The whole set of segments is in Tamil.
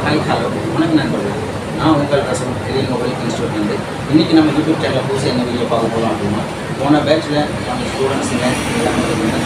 ஹாய் ஹலோ வணக்கம் நண்பர்களே. நான் உங்கள் ரசம் எலியன் மொபைல் இன்ஸ்டியூட் இன்றைக்கி நம்ம யூடியூப் சேனலில் புதுசாக என்ன வீடியோ பார்க்க போகலாம் அப்படின்னா, போன பேட்சில் நம்ம ஸ்டூடெண்ட்ஸுங்க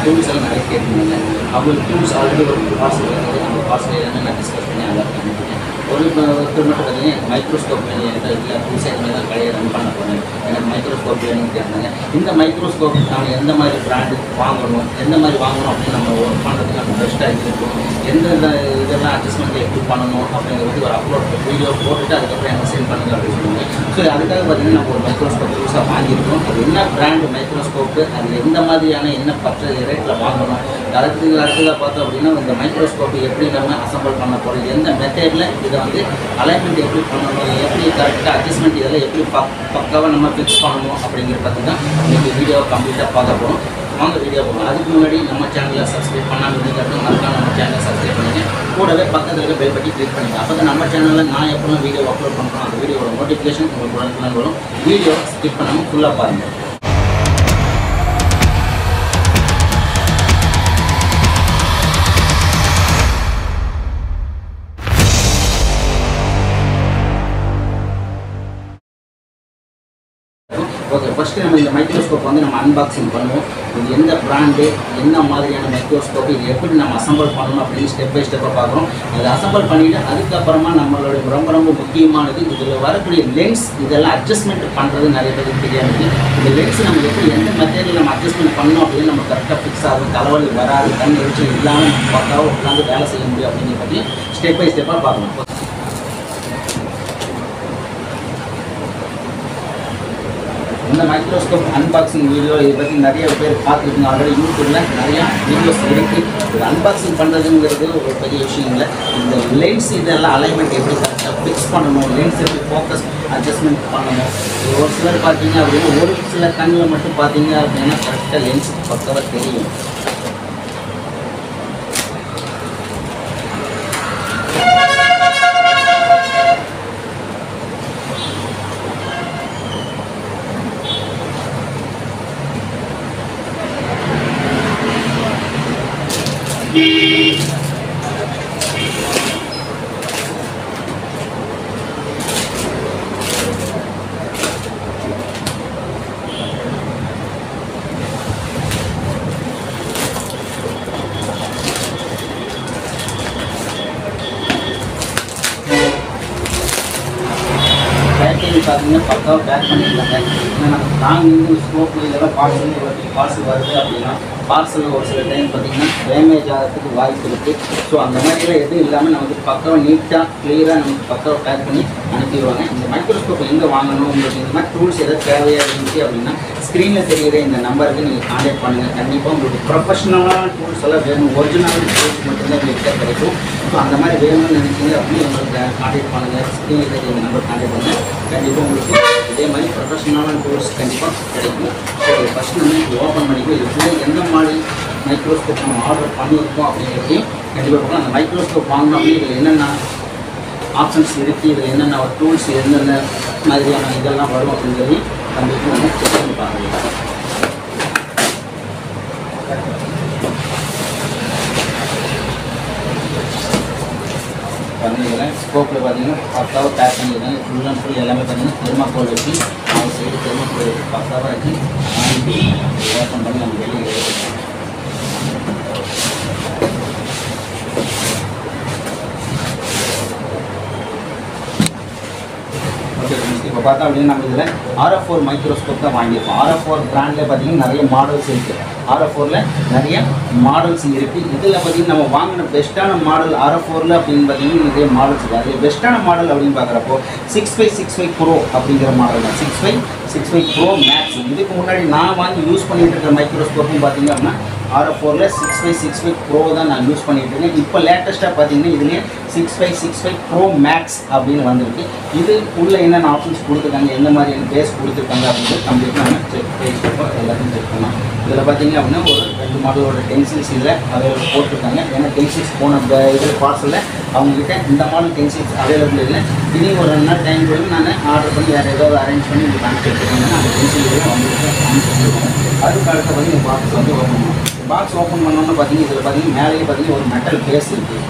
டூல்ஸ் எல்லாம் நிறைய கேட்டுருந்தாங்க. அவங்களுக்கு டூல்ஸ் ஆல்ரெடி ஒரு பார்சல் இருக்குது. அந்த பார்சல் எல்லாமே நான் டிஸ்கஸ் பண்ணி அதெல்லாம் பண்ணிட்டேன். ஒருத்தர் மட்டும் பார்த்தீங்கன்னா மைக்ரோஸ்கோப் வேணும், எனக்கு இல்லை புதுசாக இந்த மாதிரி தான் கடையை ரன் பண்ண போகிறேன், எனக்கு மைக்ரோஸ்கோப் வேணும்னு கேட்டாங்க. இந்த மைக்ரோஸ்கோப் நம்ம எந்த மாதிரி பிராண்டு வாங்கணும், எந்த மாதிரி வாங்கணும் அப்படின்னு நம்ம ஒர்க் பண்ணுறதுக்கு நம்ம பெஸ்ட்டாக இருக்கும், எந்தெந்த இதெல்லாம் அட்ஜஸ்ட்மெண்ட் எப்படி பண்ணணும் அப்படிங்கிறது ஒரு அப்லோட் வீடியோ போட்டுட்டு அதுக்கப்புறம் எனக்கு சென்ட் பண்ணுங்க அப்படின்னு சொல்லுவாங்க. ஸோ அதுக்காக பார்த்தீங்கன்னா நம்ம ஒரு மைக்ரோஸ்கோப் புதுசாக வாங்கியிருக்கோம். அது என்ன பிராண்டு மைக்ரோஸ்கோப்பு, அது எந்த மாதிரியான என்ன பற்ற ரேட்டில் வாங்கணும், அடுத்ததாக பார்த்தோம் அப்படின்னா இந்த மைக்ரோஸ்கோப்பு எப்படி நம்ம அசம்பிள் பண்ண போகிறோம், எந்த மெத்தேடில் இதை வந்து அலைன்மெண்ட் எப்படி பண்ணணும், எப்படி கரெக்டாக அட்ஜஸ்ட்மெண்ட் இதெல்லாம் எப்படி பக்காவாக நம்ம ஃபிக்ஸ் பண்ணணும் அப்படிங்கிறத பற்றி தான் இன்றைக்கி வீடியோ கம்ப்ளீட்டாக பார்க்க போகிறோம். வாங்க வீடியோ போகணும். அதுக்கு முன்னாடி நம்ம சேனலை சப்ஸ்கிரைப் பண்ணாமல் இருந்துக்கிறதும் மறக்காம நம்ம சேனலை சப்ஸ்கிரைப் பண்ணிங்க, கூடவே பக்கத்தில் இருக்க பெல் பட்டி கிளிக் பண்ணிங்க. அப்போ தான் நம்ம சேனலில் நான் எப்போலாம் வீடியோ அப்லோட் பண்ணுறோம் அந்த வீடியோட நோட்டிஃபிகேஷன் உங்களுக்கு உடனே வரும். வீடியோ ஸ்கிப் பண்ணாமல் ஃபுல்லாக பாருங்கள். ஓகே, ஃபஸ்ட்டு நம்ம இந்த மைக்ரோஸ்கோப் வந்து நம்ம அன்பாக்சிங் பண்ணுவோம். இது எந்த பிராண்டு, என்ன மாதிரியான மைக்ரோஸ்கோப், இது எப்படி நம்ம அசம்பிள் பண்ணணும் அப்படின்னு ஸ்டெப் பை ஸ்டெப்பாக பார்க்குறோம். அதை அசம்பிள் பண்ணிவிட்டு அதுக்கப்புறமா நம்மளுடைய ரொம்ப ரொம்ப முக்கியமானது இதில் வரக்கூடிய லென்ஸ், இதெல்லாம் அட்ஜஸ்ட்மெண்ட் பண்ணுறது நிறைய பேருக்கு தெரியாது. இந்த லென்ஸ் நம்ம எப்படி எந்த மெத்தேடில் நம்ம அட்ஜஸ்ட்மெண்ட் பண்ணோம் அப்படின்னு நம்ம கரெக்டாக ஃபிக்ஸ் ஆகும், தலைவலி வராது, கண் எரிச்சல் இல்லாமல் நம்ம பக்காவாக உட்காந்து வேலை செய்ய முடியும் அப்படிங்கிறத பற்றி ஸ்டெப் பை ஸ்டெப்பாக பார்க்கலாம். இந்த மைக்ரோஸ்கோப் அன்பாக்சிங் வீடியோ இதை பற்றி நிறைய பேர் பார்த்துருக்குங்க. ஆல்ரெடி யூடியூப்பில் நிறையா வீடியோஸ் இருக்குது. இது அன்பாக்சிங் பண்ணுறதுங்கிறது ஒரு பெரிய விஷயம் இல்லை. இந்த லென்ஸ் இதெல்லாம் அலைன்மெண்ட் எப்படி கரெக்டாக ஃபிக்ஸ் பண்ணணும், லென்ஸ் எப்படி ஃபோக்கஸ் அட்ஜஸ்ட்மெண்ட் பண்ணணும். ஒரு சிலர் பார்த்தீங்க அப்படின்னா ஒரு சில கண்ணில் மட்டும் பார்த்தீங்க அப்படின்னா கரெக்டாக லென்ஸ் பக்கவாக தெரியும். பேக்கிங் பார்த்தீங்கன்னா பக்காவாக பேக் பண்ணியிருக்காங்க. ஏன்னா நம்ம தாங்கி ஸ்கோப்பு இதெல்லாம் பார்சல் வருது அப்படின்னா பார்சலில் ஒரு சில டைம் பார்த்திங்கன்னா டேமேஜ் ஆகிறதுக்கு வாய்ப்பு இருக்குது. ஸோ அந்த மாதிரிலாம் எதுவும் இல்லாமல் நமக்கு பக்காவாக நீட்டாக கிளியராக நமக்கு பக்காவாக பேக் பண்ணி அனுப்பிடுவாங்க. இந்த மைக்ரோஸ்கோப் எங்கே வாங்கணும், உங்களுக்கு இந்த மாதிரி டூல்ஸ் எதாவது தேவையாக இருந்துச்சு அப்படின்னா ஸ்க்ரீனில் தெரிகிற இந்த நம்பருக்கு நீங்கள் கான்டாக்ட் பண்ணுங்கள். கண்டிப்பாக உங்களுக்கு ப்ரொஃபஷனலான டூல்ஸ் எல்லாம் வேணும், ஒரிஜினல் டூல்ஸ் மட்டும்தான் உங்களுக்கு கிடைக்கும். ஸோ அந்த மாதிரி வேணும்னு நினைச்சிங்க அப்படின்னு உங்களுக்கு கான்டாக்ட் பண்ணுங்கள். ஸ்க்ரீனில் தெரிகிற இந்த நம்பர் கான்டாக்ட் பண்ணுங்கள். கண்டிப்பாக உங்களுக்கு இதே மாதிரி ப்ரொஃபஷனலான டூல்ஸ் கண்டிப்பாக கிடைக்கும். ஸோ ஃபஸ்ட்டு நம்ம ஓப்பன் பண்ணிக்கோ, இதுக்குள்ளே எந்த மாதிரி மைக்ரோஸ்கோப் நம்ம ஆர்டர் பண்ணியிருக்கோம் அப்படிங்கிறதையும் கண்டிப்பாக பார்க்கலாம். அந்த மைக்ரோஸ்கோப் வாங்கணும் அப்படின்னு இதில் என்னென்ன ஆப்ஷன்ஸ் இருக்குது, இதில் என்னென்ன டூல்ஸ் எந்தெந்த மாதிரியான இதெல்லாம் வரும் அப்படிங்கிறதையும் கண்டிப்பாக நம்ம செக் பண்ணி பார்க்கலாம். பார்த்தீங்கன்னா ஸ்கோப்பில் பார்த்தீங்கன்னா பக்காவாக பேக் பண்ணியிருக்காங்க. ஃபுல் அண்ட் ஃபுல் எல்லாமே பார்த்தீங்கன்னா தெர்மாக்கோல் வச்சு நாலு சைடு தெர்மாக்கோல் வச்சு பக்காவாக வச்சு வாங்கி ஓப்பன் பண்ணி நம்ம வெளியே எடுத்துக்கலாம். ஓகே ஃப்ரெண்ட்ஸ், இப்போ பார்த்தா அப்படின்னா நம்ம இதில் RF4 மைக்ரோஸ்கோப் தான் வாங்கியிருக்கோம். RF4 பிராண்டில் பார்த்தீங்கன்னா நிறைய மாடல்ஸ் இருக்குது. RF4ல் நிறைய மாடல்ஸ் இருக்குது. இதில் பார்த்தீங்கன்னா நம்ம வாங்கின பெஸ்ட்டான மாடல் RF4ல் அப்படின்னு பார்த்தீங்கன்னா நிறைய மாடல்ஸ் இருக்குது. அது பெஸ்ட்டான மாடல் அப்படின்னு பார்க்குறப்போ 6x6y Pro அப்படிங்கிற மாடல் தான். 6x6y Pro Max. இதுக்கு முன்னாடி நான் வாங்கி யூஸ் பண்ணிகிட்டு இருக்கிற மைக்ரோஸ்கோப்பும் பார்த்தீங்க அப்படின்னா RF4ல் 6x6y Pro தான் நான் யூஸ் பண்ணிகிட்டு இருக்கேன். இப்போ லேட்டஸ்ட்டாக பார்த்தீங்கன்னா இதுலேயே 6x6y Pro Max அப்படின்னு வந்திருக்கு. இது உள்ள என்னென்ன ஆப்ஷன்ஸ் கொடுத்துருக்காங்க, எந்த மாதிரியான பேஸ் கொடுத்துருக்காங்க அப்படின்றது கம்ப்ளீட்டாக நம்ம செக் பண்ணி எல்லாத்தையும் செக் பண்ணலாம். இதில் பார்த்தீங்க அப்படின்னா ஒரு 2 மாடலோட டென்சில்ஸ் இதில் அவைலபிள் போட்டிருக்காங்க. ஏன்னா டென்சில்ஸ் போன இது பார்சலில் அவங்ககிட்ட இந்த மாடல் டென்சில்ஸ் அவைலபிள் இல்லை. இனி ஒரு 2 நாள் டைம் கொடுத்து நான் ஆர்டர் பண்ணி வேறு ஏதாவது அரேஞ்ச் பண்ணி உங்களுக்கு அனுப்பிச்சு எடுத்துருக்காங்கன்னா அந்த டென்சில் அவங்களுக்கு அனுப்பிச்சுருக்கோம். அதுக்கு அடுத்த வந்து இந்த பாக்ஸ் வந்து ஓப்பன் பண்ணுவோம். பாக்ஸ் ஓப்பன் பண்ணோம்னு பார்த்தீங்கன்னா இதில் பார்த்தீங்கன்னா மேலேயே பார்த்தீங்கன்னா ஒரு மெட்டல் பேஸ் இருக்குது.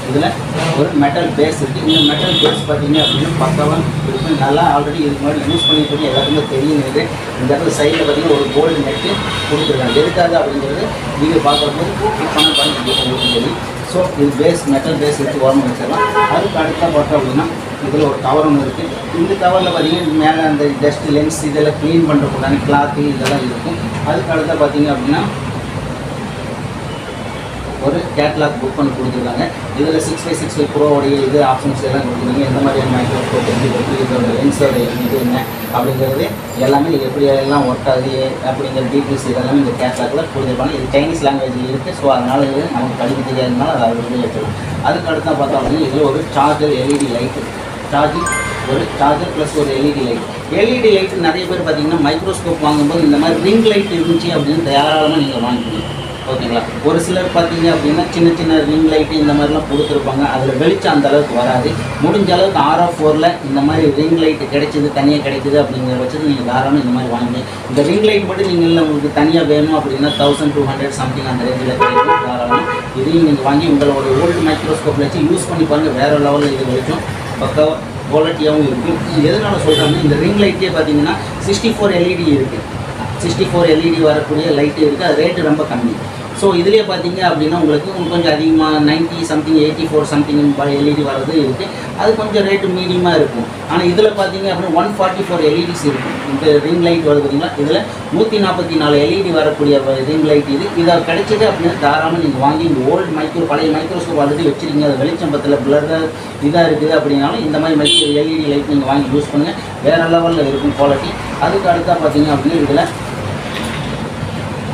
இதில் ஒரு மெட்டல் பேஸ் இருக்குது. இந்த மெட்டல் பேஸ் பார்த்தீங்க அப்படின்னா பக்காவாக இருக்குது. நல்லா ஆல்ரெடி இதுக்கு முன்னாடி யூஸ் பண்ணிட்டு எல்லாருக்குமே தெரியுது. இந்த இடத்துல சைடில் பார்த்தீங்கன்னா ஒரு கோல்டு நெட்டு கொடுத்துருக்காங்க. எதுக்காக அப்படிங்கிறது வீடியோ பார்க்கும்போது உங்களுக்கு தெரியும். ஸோ இது பேஸ் மெட்டல் பேஸ் எடுத்து ஓரமாக வச்சிடலாம். அதுக்கு அடுத்த பார்த்தோம் அப்படின்னா இதில் ஒரு கவர் ஒன்று இருக்குது. இந்த கவரில் பார்த்தீங்கன்னா மேலே அந்த டஸ்ட் லென்ஸ் இதெல்லாம் க்ளீன் பண்ணுறதுக்கான கிளாத்து இதெல்லாம் இருக்கும். அதுக்கு அடுத்த பார்த்தீங்க அப்படின்னா ஒரு கேட்லாக் புக் பண்ணி கொடுத்துருக்காங்க. இதில் 6x6 ப்ரோவோடைய இது ஆப்ஷன்ஸ் எல்லாம் கொடுத்துருக்காங்க. எந்த மாதிரியான மைக்ரோஸ்கோப் எப்படி இதோட லென்ஸோட இது என்ன அப்படிங்கிறது எல்லாமே எப்படி எல்லாம் ஒர்க் ஆகுது அப்படிங்கிற டீட்டெயில்ஸ் இதெல்லாமே இந்த கேட்லாக்கில் கொடுத்துருப்பாங்க. இது சைனீஸ் லாங்குவேஜில் இருக்குது. ஸோ அதனால் இது நமக்கு படிக்க தெரியாதனால அதை வெளியே வச்சிடலாம். அதுக்கு அடுத்த பார்த்தோம் அப்படின்னா இதில் ஒரு சார்ஜர் எல்இடி லைட்டு ஒரு சார்ஜர் ப்ளஸ் ஒரு எல்இடி லைட். எல்இடி லைட்டு நிறைய பேர் பார்த்தீங்கன்னா மைக்ரோஸ்கோப் வாங்கும்போது இந்த மாதிரி ரிங் லைட் இருந்துச்சு அப்படின்னு தாராளமாக நீங்கள் வாங்கிக்கணும். ஓகேங்களா? ஒரு சிலர் பார்த்தீங்க அப்படின்னா சின்ன சின்ன ரிங் லைட்டு இந்த மாதிரிலாம் கொடுத்துருப்பாங்க. அதில் வெளிச்சம் அந்த அளவுக்கு வராது. முடிஞ்ச அளவுக்கு RF4ல் இந்த மாதிரி ரிங் லைட்டு கிடைச்சிது தனியாக கிடைக்குது அப்படிங்கிற பட்சத்தில் நீங்கள் தாராளமாக இந்த மாதிரி வாங்கி இந்த ரிங் லைட் மட்டும் நீங்கள் இல்லை உங்களுக்கு தனியாக வேணும் அப்படின்னா 1200 சம்திங் அந்த ரேஞ்சில் கிடைக்கும். தாராளமாக இதையும் நீங்கள் வாங்கி உங்களோட ஓல்டு மைக்ரோஸ்கோப்பில் வச்சு யூஸ் பண்ணி பாருங்கள். வேறு லெவலில் இது வரைக்கும் பக்காவாக குவாலிட்டியாகவும் இருக்குது. எதனால் சொல்கிறாங்கன்னா இந்த ரிங் லைட்டே பார்த்தீங்கன்னா 64 LED இருக்குது. 64 LED வரக்கூடிய லைட்டு இருக்குது. அது ரேட்டு ரொம்ப கம்மி. ஸோ இதிலே பார்த்தீங்க அப்படின்னா உங்களுக்கு கொஞ்சம் அதிகமாக 90 சம்திங் 84 சம்திங் LED வர்றது இருக்குது. அது கொஞ்சம் ரேட்டு மீடியமாக இருக்கும். ஆனால் இதில் பார்த்தீங்க அப்படின்னா 144 LEDs இருக்கும். இந்த ரிங் லைட் வருது பார்த்தீங்கன்னா இதில் 144 LED வரக்கூடிய ரிங் லைட் இதை கிடைச்சிது அப்படின்னா தாராளமாக நீங்கள் வாங்கி இந்த ஓல்டு பழைய மைக்ரோஸ்கோப் ஆல்ரெடி வச்சுருக்கீங்க. அது வெளிச்சம் பத்தில் பிளராக இதாக இருக்குது அப்படின்னாலும் இந்த மாதிரி LED லைட் நீங்கள் வாங்கி யூஸ் பண்ணுங்கள். வேறு லெவலில் இருக்கும் குவாலிட்டி. அதுக்கு அடுத்தா பார்த்தீங்க அப்படின்னா இதில்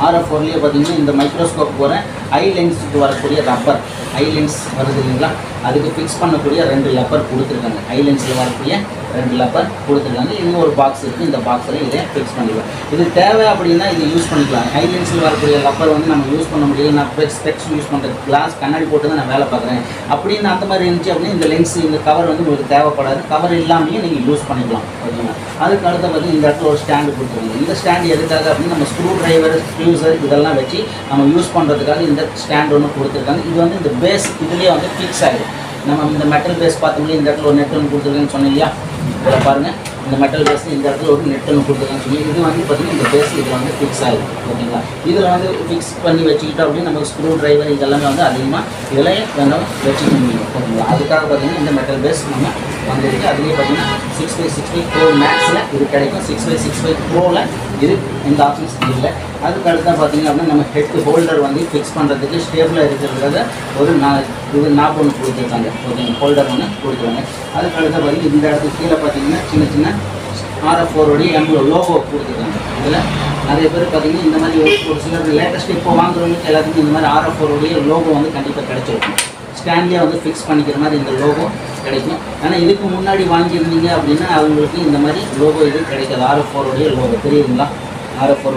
RF4லேயே பார்த்தீங்கன்னா இந்த மைக்ரோஸ்கோப் போகிற ஐ லென்ஸுக்கு வரக்கூடிய ரப்பர் ஐ லென்ஸ் வருது இல்லைங்களா, அதுக்கு ஃபிக்ஸ் பண்ணக்கூடிய 2 லப்பர் கொடுத்துருக்காங்க. ஐ லென்ஸில் வரக்கூடிய 2 லப்பர் கொடுத்துருக்காங்க. இன்னும் ஒரு பாக்ஸ் இருக்குது. இந்த பாக்ஸில் இதை ஃபிக்ஸ் பண்ணிக்கலாம். இது தேவை அப்படின்னா இது யூஸ் பண்ணிக்கலாம். ஐ லென்ஸில் வரக்கூடிய லப்பர் வந்து நம்ம யூஸ் பண்ண முடியாது. நான் ஸ்பெக்ஸ் யூஸ் பண்ணுறது கிளாஸ் கண்ணாடி போட்டு தான் நான் வேலை பார்க்குறேன் அப்படின்னு அந்த மாதிரி இருந்துச்சு அப்படின்னா இந்த லென்ஸ் இந்த கவர் வந்து உங்களுக்கு தேவைப்படாது. கவர் இல்லாமையே நீங்கள் யூஸ் பண்ணிக்கலாம். ஓகேங்களா? அதுக்கு அடுத்து பார்த்தீங்கன்னா இந்த இடத்துல ஒரு ஸ்டாண்டு கொடுத்துருக்காங்க. இந்த ஸ்டாண்டு எதுக்காக அப்படின்னு நம்ம ஸ்க்ரூ டிரைவர் ஃபியூசர் இதெல்லாம் வச்சு நம்ம யூஸ் பண்ணுறதுக்காக இந்த ஸ்டாண்ட் ஒன்று கொடுத்துருக்காங்க. இது வந்து இந்த பேஸ் இதுலேயே வந்து ஃபிக்ஸ் ஆகிடும். நம்ம இந்த மெட்டல் பேஸ் பார்த்தோம்னா இந்த இடத்துல ஒரு நெட் ஒன்று கொடுத்துருக்கேன்னு சொன்னேன் இல்லையா, இதில் பாருங்கள் இந்த மெட்டல் பேஸ் இந்த இடத்துல ஒரு நெட் ஒன்று கொடுத்துருக்கேன்னு சொல்லி இது வந்து பார்த்திங்கன்னா இந்த பேஸ் இதில் வந்து ஃபிக்ஸ் ஆகிடும். ஓகேங்களா? இதில் வந்து ஃபிக்ஸ் பண்ணி வச்சுக்கிட்டோம் அப்படின்னு நம்ம ஸ்க்ரூ டிரைவர் இதெல்லாமே வந்து அதிகமாக இதில் வேணும் வச்சுக்க முடியும். ஓகேங்களா? அதுக்காக பார்த்திங்கன்னா இந்த மெட்டல் பேஸ் நம்ம வந்துருக்கு. அதுலேயே பார்த்தீங்கன்னா 6x6 Pro Maxல இது கிடைக்கும். 6x6 Proவில் இது இந்த ஆப்ஷன்ஸ் இல்லை. அதுக்கு அடுத்தா பார்த்தீங்க அப்படின்னா நம்ம ஹெட் ஹோல்டர் வந்து ஃபிக்ஸ் பண்ணுறதுக்கு ஸ்டேபிளாக இருக்கிறதுக்காக ஒரு இது நாப் ஒன்று கொடுத்துருக்காங்க. ஓகேங்க, ஹோல்டர் ஒன்று கொடுத்துருவாங்க. அதுக்கு அடுத்த பார்த்தீங்கன்னா இந்த இடத்துக்கு கீழே பார்த்தீங்கன்னா சின்ன சின்ன RF4 லோகோ கொடுத்துருக்காங்க. இதில் நிறைய பேர் பார்த்தீங்கன்னா இந்த மாதிரி ஒரு சிலர் லேட்டஸ்ட் இப்போ வாங்குறவங்களுக்கு எல்லாத்துக்கும் இந்த மாதிரி RF4 லோகோ வந்து கண்டிப்பாக கிடைச்சிருக்கும். ஸ்டாண்ட்லேயே வந்து ஃபிக்ஸ் பண்ணிக்கிற மாதிரி இந்த லோகோ கிடைக்கும். ஆனால் இதுக்கு முன்னாடி வாங்கியிருந்தீங்க அப்படின்னா அவங்களுக்கு இந்த மாதிரி லோகோ இது கிடைக்காது. RF4 லோகோ தெரியுதுங்களா? RF4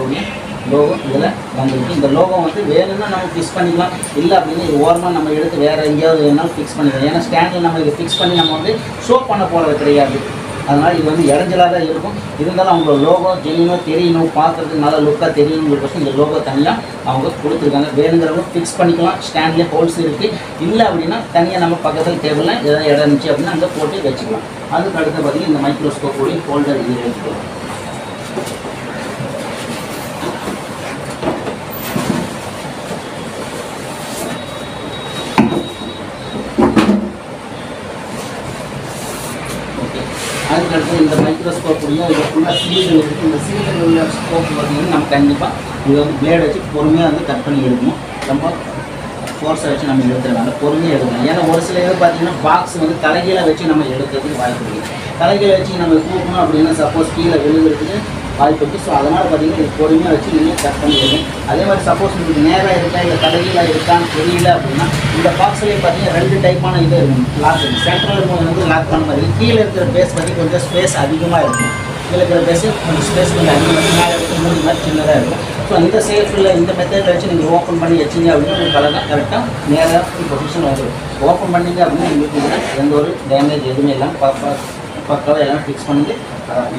லோகோ இதில் வந்துருக்கு. இந்த லோகோ வந்து வேணும்னா நம்ம ஃபிக்ஸ் பண்ணிக்கலாம். இல்லை அப்படின்னா இது ஓரமாக நம்ம எடுத்து வேறு எங்கேயாவது வேணாலும் ஃபிக்ஸ் பண்ணிக்கலாம். ஏன்னா ஸ்டாண்டில் நம்ம இதை ஃபிக்ஸ் பண்ணி நம்ம வந்து ஷோ பண்ண போகிறது கிடையாது. அதனால் இது வந்து இடைஞ்சலாக தான் இருக்கும். இருந்தாலும் அவங்களோட லோகோ ஜெனியூனாக தெரியணும், பார்க்குறதுக்கு நல்லா லுக்காக தெரியணுங்கிறதுக்கு இந்த லோகோ தனியாக அவங்க கொடுத்துருக்காங்க. வேணுங்கிறவங்க ஃபிக்ஸ் பண்ணிக்கலாம். ஸ்டாண்ட்லேயே ஹோல்ஸ் இருக்குது. இல்லை அப்படின்னா தனியாக நம்ம பக்கத்தில் டேபிளில் எதாவது இடம் இருந்துச்சு அப்படின்னா அங்கே போட்டு வச்சுக்கலாம். அதுக்கு அடுத்து பார்த்திங்கன்னா இந்த மைக்ரோஸ்கோப்போடைய ஹோல்டர் இது வச்சுக்கலாம். அதுக்கடுத்து இந்த மைக்ரோஸ்கோப்லையும் இது ஃபுல்லாக சீல்டு இருக்குது. இந்த சீல்டு உள்ள ஸ்கோப் பார்த்தீங்கன்னா நம்ம கண்டிப்பாக இதை வந்து பிளேட் வச்சு பொறுமையாக வந்து கட் பண்ணி எடுக்கணும். ரொம்ப ஃபோர்ஸை வச்சு நம்ம எடுத்துறதுனால பொறுமையாக எடுக்கணும். ஏன்னா ஒரு சில இது பார்த்தீங்கன்னா பாக்ஸ் வந்து தலைகீழ வச்சு நம்ம எடுக்கிறதுக்கு வாய்ப்பு இருக்குது. தலைகீழ வச்சு நம்ம தூக்கணும் அப்படின்னா சப்போஸ் கீழே விழுகிறதுக்கு வாய்ப்பு இருக்குது. ஸோ அதனால் பார்த்தீங்கன்னா இது பொறுமையாக வச்சு நீங்கள் கட் பண்ணி எடுக்கணும். அதே மாதிரி சப்போஸ் உங்களுக்கு நேராக இருக்கா இல்லை தலைகீழாக இருக்கான்னு தெரியல அப்படின்னா இந்த பாக்ஸ்லேயே பார்த்தீங்கன்னா 2 டைப்பான இது இருக்கும். லாக் சென்ட்ரல் வந்து லாக் பண்ண மாதிரி கீழே இருக்கிற பேஸ் பற்றி கொஞ்சம் ஸ்பேஸ் அதிகமாக இருக்கும். கீழே இருக்கிற பேஸு கொஞ்சம் ஸ்பேஸ் கொஞ்சம் அதிகமாக மேலே இருக்கிற மூணு மாதிரி சின்னதாக இருக்கும். ஸோ இந்த சேஃபில் இந்த மெத்தடில் வச்சு நீங்கள் ஓப்பன் பண்ணி வச்சிங்க அப்படின்னா உங்களுக்கு அழகாக கரெக்டாக நேராக பொசிஷன் வந்துடும். ஓப்பன் பண்ணிங்க அப்படின்னா உங்களுக்கு எந்த ஒரு டேமேஜ் எதுவுமே இல்லாமல் பக்காவாக எல்லாம் ஃபிக்ஸ் பண்ணிட்டு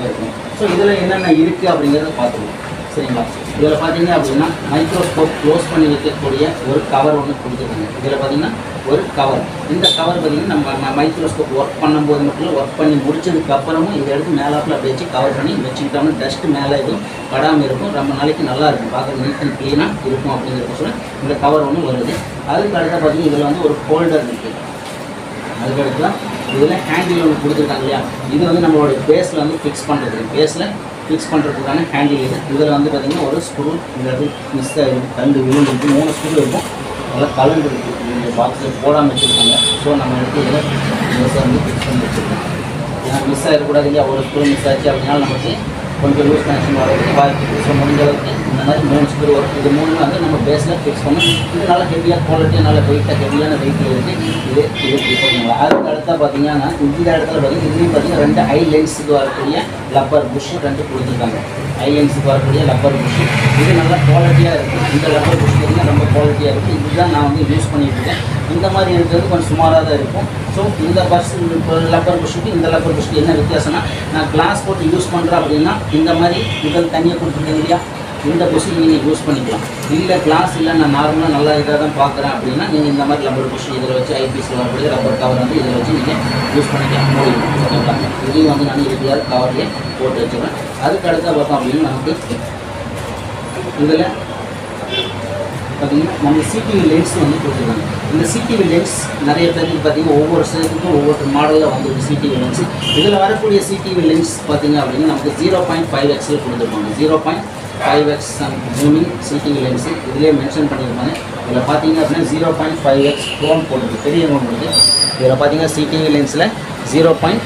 இருக்கும். ஸோ இதில் என்னென்ன இருக்குது அப்படிங்கிறத பார்த்துக்கலாம். சரிங்களா. இதில் பார்த்தீங்க அப்படின்னா மைக்ரோஸ்கோப் க்ளோஸ் பண்ணி வைக்கக்கூடிய ஒரு கவர் ஒன்று கொடுத்துருக்காங்க. இதில் பார்த்தீங்கன்னா ஒரு கவர், இந்த கவர் பார்த்தீங்கன்னா நம்ம மைக்ரோஸ்கோப் ஒர்க் பண்ணும்போது மட்டும் ஒர்க் பண்ணி முடிச்சதுக்கு அப்புறமும் இதை எடுத்து மேலாப்பில் அப்படி வச்சு கவர் பண்ணி வச்சுக்கிட்டோம்னா டஸ்ட்டு மேலே எதுவும் படாமல் இருக்கும், ரொம்ப நாளைக்கு நல்லா இருக்கும், பார்க்குறது நீட் அண்ட் க்ளீனாக இருக்கும் அப்படிங்கிறத சொல்ல இந்த கவர் ஒன்று வருது. அதுக்கு அடுத்த பார்த்தீங்கன்னா இதில் வந்து ஒரு ஹோல்டர் இருக்குது. அதுக்கு அடுத்து தான் இதில் ஹேண்டில் ஒன்று கொடுத்துருக்காங்க இல்லையா, இது வந்து நம்மளோட பேஸில் வந்து ஃபிக்ஸ் பண்ணுறது, பேஸில் ஃபிக்ஸ் பண்ணுறதுக்கான ஹேண்டில் இது. இதில் வந்து பார்த்திங்கன்னா ஒரு ஸ்க்ரூ இந்த இடத்துல மிஸ் ஆகிருக்கு, 2 விழுந்து இருக்குது, 3 ஸ்க்ரூ இருக்கும், நல்லா கலந்து இருக்குது, இந்த பாக்ஸில் போடாமல் வச்சுருக்காங்க. ஸோ நம்ம எடுத்து இதில் வந்து ஃபிக்ஸ் பண்ணி வச்சுருக்கோம். ஏன்னா மிஸ் ஆகிடக்கூடாது இல்லையா, ஒரு ஸ்க்ரூ மிஸ் ஆச்சு அப்படின்னாலும் நமக்கு கொஞ்சம் லூஸ் கனெக்ஷன் வரதுக்கு வாய்ப்பு இருக்குது. ஸோ முடிஞ்ச அளவுக்கு இந்த மாதிரி 3 ஸ்க்ரூ வரும். இது 3 வந்து நம்ம பேஸில் ஃபிக்ஸ் பண்ணணும். இது நல்லா ஹெவியாக குவாலிட்டியாக நல்லா வெயிட்டாக ஹெவியான வெயிட்டில் இருக்குது. இது ஓகேங்களா. அதுக்கு அடுத்தா பார்த்தீங்கன்னா இந்த இடத்துல பார்த்தீங்கன்னா இதுலேயும் பார்த்தீங்கன்னா 2 ஐ லென்ஸுக்கு வரக்கூடிய லப்பர் புஷ் 2 கொடுத்துருக்காங்க. ஐ லென்ஸுக்கு வரக்கூடிய லப்பர் புஷ் இது நல்லா குவாலிட்டியாக இருக்குது. இந்த லப்பர் புஷ் பார்த்தீங்கன்னா ரொம்ப குவாலிட்டியாக இருக்குது. இதுதான் நான் வந்து யூஸ் பண்ணிட்டு இருக்கேன். இந்த மாதிரி இருக்கிறது கொஞ்சம் சுமாராக தான் இருக்கும். ஸோ இந்த லப்பர் புஷ்ஷுக்கு இந்த லப்பர் புஷ்க்கு என்ன வித்தியாசம்னா, நான் கிளாஸ் போட்டு யூஸ் பண்ணுறேன் அப்படின்னா இந்த மாதிரி இதில் தனியாக கொடுத்துருக்கேன் இல்லையா, இந்த புஷ் நீங்கள் யூஸ் பண்ணிக்கலாம். இல்லை கிளாஸ் இல்லை நான் நார்மலாக நல்லா இதாக தான் பார்க்குறேன் அப்படின்னா நீங்கள் இந்த மாதிரி லப்பர் புஷ் இதில் வச்சு ஐபிஎஸ்சில் வரக்கூடிய ரப்பர் கவர் வந்து இதில் வச்சு நீங்கள் யூஸ் பண்ணிக்கலாம் முடியும். ஓகேங்களா. இதையும் வந்து நான் இறுதியாக கவர்லேயே போட்டு வச்சுருவேன். அதுக்கு அடுத்த பார்த்தோம் அப்படின்னு நமக்கு இதில் பார்த்தீங்கன்னா நம்ம சிடிவி லென்ஸ் வந்து கொடுத்துருக்காங்க. இந்த சிடிவி லென்ஸ் நிறைய பேருக்கு பார்த்தீங்கன்னா ஒவ்வொரு சைடுக்கும் ஒவ்வொரு மாடலில் வந்துருக்கு சிடிவி லென்ஸ். இதில் வரக்கூடிய சிடிவி லென்ஸ் பார்த்தீங்க அப்படின்னா நமக்கு 0.5x கொடுத்துருப்பாங்க. 0.5x ஜூமிங் சிடிவி லென்ஸு இதிலே மென்ஷன் பண்ணியிருப்பாங்க. இதில் பார்த்தீங்க அப்படின்னா 0.5x ப்ரோன் போட்டுருக்கு, பெரிய போட்டுருக்கு. இதில் பார்த்தீங்கன்னா சிடிவி லென்ஸில் 0.5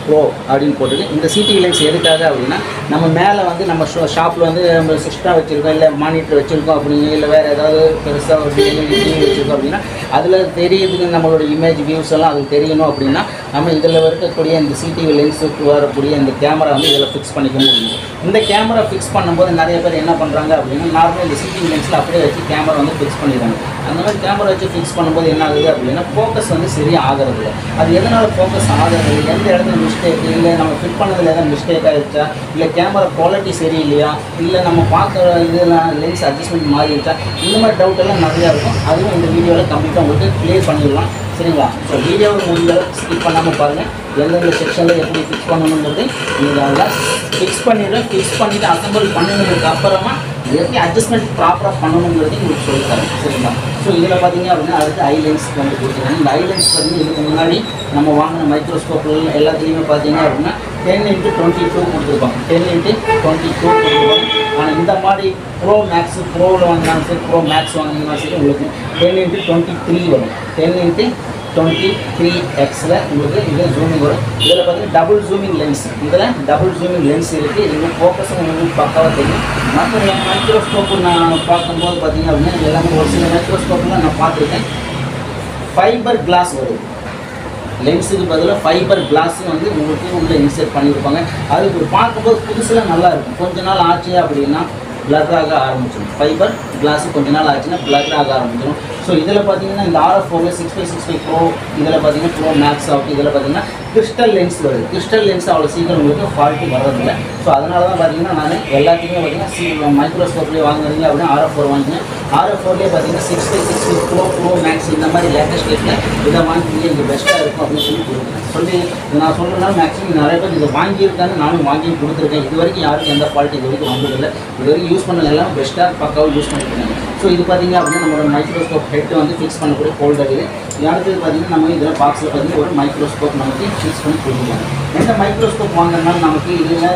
ப்ரோ அப்படின்னு போட்டுருக்கு. இந்த சிடிவி லென்ஸ் எதுக்காக அப்படின்னா நம்ம மேலே வந்து நம்ம ஷாப்பில் வந்து நம்ம சிஸ்டம் வச்சுருக்கோம், இல்லை மானிட்டர் வச்சுருக்கோம் அப்படிங்க, இல்லை வேறு ஏதாவது பெருசாக ஒரு டிவி வச்சுருக்கோம் அப்படின்னா அதில் தெரியுதுக்கு நம்மளோட இமேஜ் வியூஸ் எல்லாம் அது தெரியணும் அப்படின்னா நம்ம இதில் இருக்கக்கூடிய இந்த சிடிவி லென்ஸுக்கு வரக்கூடிய இந்த கேமரா வந்து இதில் ஃபிக்ஸ் பண்ணிக்க முடியும். இந்த கேமரா ஃபிக்ஸ் பண்ணும்போது நிறைய பேர் என்ன பண்ணுறாங்க அப்படின்னா நார்மலாக இந்த சிடிவி லென்ஸில் அப்படியே வச்சு கேமரா வந்து ஃபிக்ஸ் பண்ணிடுறாங்க. அந்த மாதிரி கேமரா வச்சு ஃபிக்ஸ் பண்ணும்போது என்ன ஆகுது அப்படின்னா ஃபோக்கஸ் வந்து சரியாக ஆகிறது இல்லை. அது எதனால் ஃபோக்கஸ் ஆகிறது, எந்த இடத்துல மிஸ்டேக், இல்லை நம்ம ஃபிட் பண்ணதில் எதாவது மிஸ்டேக் ஆகிடுச்சா, இல்லை கேமரா குவாலிட்டி சரியில்லையா, இல்லை நம்ம பார்க்குற இதெல்லாம் லென்ஸ் அட்ஜஸ்ட்மெண்ட் மாறிடுச்சா, இந்த மாதிரி டவுட் எல்லாம் நிறையா இருக்கும். அதுவும் இந்த வீடியோவில் கம்ப்ளீட்டாக உங்களுக்கு கிளியர் பண்ணிடலாம். சரிங்களா. ஸோ வீடியோவை முடிஞ்ச ஸ்கிப் பண்ணாமல் பாருங்கள். எந்தெந்த செக்ஷனில் எப்படி ஃபிக்ஸ் பண்ணணுங்கிறது நீங்கள் அதில் ஃபிக்ஸ் பண்ணிவிட்டு அசம்பிள் பண்ணினதுக்கு அப்புறமா எப்படி அட்ஜஸ்ட்மெண்ட் ப்ராப்பராக பண்ணணுங்கிறது உங்களுக்கு சொல்லித்தரேன். சரிங்களா. ஸோ இதில் பார்த்தீங்க அப்படின்னா அடுத்து ஐ லென்ஸ் வந்து கொடுத்துருக்காங்க. இந்த ஐ லென்ஸ் பார்த்தீங்கன்னா இதுக்கு முன்னாடி நம்ம வாங்கின மைக்ரோஸ்கோப்பில் எல்லாத்துலேயுமே பார்த்தீங்க அப்படின்னா 10x22 கொடுத்துருப்பாங்க. 10x22 கொடுத்துருப்பாங்க. ஆனால் இந்த மாதிரி ப்ரோ மேக்ஸ் ப்ரோவில் வாங்கினாலும் சரி, ப்ரோ மேக்ஸ் வாங்கினாலும் சரி உங்களுக்கு 10x23 வரும். 10x23xல உங்களுக்கு இதில் ஜூமிங் வரும். இதில் பார்த்தீங்கன்னா டபுள் ஜூமிங் லென்ஸ், இதில் டபுள் ஜூமிங் லென்ஸ் இருக்குது. இது ஃபோக்கஸும் உங்களுக்கு பக்காவாக தெரியும். மற்ற மைக்ரோஸ்கோப்பு நான் பார்க்கும்போது பார்த்தீங்க அப்படின்னா எல்லாமே ஒரு சில மைக்ரோஸ்கோப்பில் நான் பார்த்துருக்கேன் ஃபைபர் கிளாஸ் வருது. லென்ஸுக்கு பதிலாக ஃபைபர் கிளாஸும் வந்து உங்களுக்கு உள்ளே இன்சர்ட் பண்ணியிருப்பாங்க. அதுக்கு ஒரு பார்க்கும்போது புதுசில் நல்லாயிருக்கும். கொஞ்ச நாள் ஆச்சு அப்படின்னா பிளராக ஆரம்பிச்சிடும். ஃபைபர் கிளாஸு கொஞ்ச நாள் ஆச்சுன்னா பிளராக ஆரம்பிச்சிடும். ஸோ இதில் பார்த்தீங்கன்னா இந்த RF4 6565 ப்ரோ, இதில் பார்த்தீங்கன்னா ப்ரோ மேக்ஸ் ஆகும். இதில் பார்த்தீங்கன்னா கிறிஸ்டல் லென்ஸ் வருது. கிறிஸ்டல் லென்ஸ் அவ்வளோ சீக்கிரம் உங்களுக்கு ஃபால்ட்டு வர்றதில்லை. ஸோ அதனால தான் பார்த்தீங்கன்னா நான் எல்லாத்தையுமே பார்த்தீங்கன்னா மைக்ரோஸ்கோப்லேயே வாங்குறீங்க அப்படின்னா RF4 வாங்கினேன். RF4லேயே பார்த்தீங்கன்னா 6565 ப்ரோ மேக்ஸ் இந்த மாதிரி லேட்டஸ்ட் ரேட்டில் இதை வாங்கிக்கிங்க, இது பெஸ்ட்டாக இருக்கும் அப்படின்னு சொல்லி கொடுக்குறேன். நான் சொல்கிறதுனால மேக்ஸிமம் நிறைய பேர் இதை வாங்கியிருக்காங்க, நானும் வாங்கி கொடுத்துருக்கேன். இது வரைக்கும் யாருக்கும் எந்த ஃபால்ட்டு இது வரைக்கும் வந்ததில்லை. இது வரைக்கும் யூஸ் பண்ணது எல்லாம் பெஸ்ட்டாக பக்காவாக யூஸ் பண்ணியிருக்காங்க. ஸோ இது பார்த்தீங்க அப்படின்னா நம்மளோட மைக்ரோஸ்கோப் ஹெட் வந்து ஃபிக்ஸ் பண்ணக்கூடிய ஹோல்டர் இது. அடுத்தது பார்த்தீங்கன்னா நம்ம இதில் பாக்ஸில் பார்த்தீங்கன்னா ஒரு மைக்ரோஸ்கோப் நமக்கு ஃபிக்ஸ் பண்ணி கொடுத்துருக்காங்க. எந்த மைக்ரோஸ்கோப் வாங்கினாலும் நமக்கு இதில்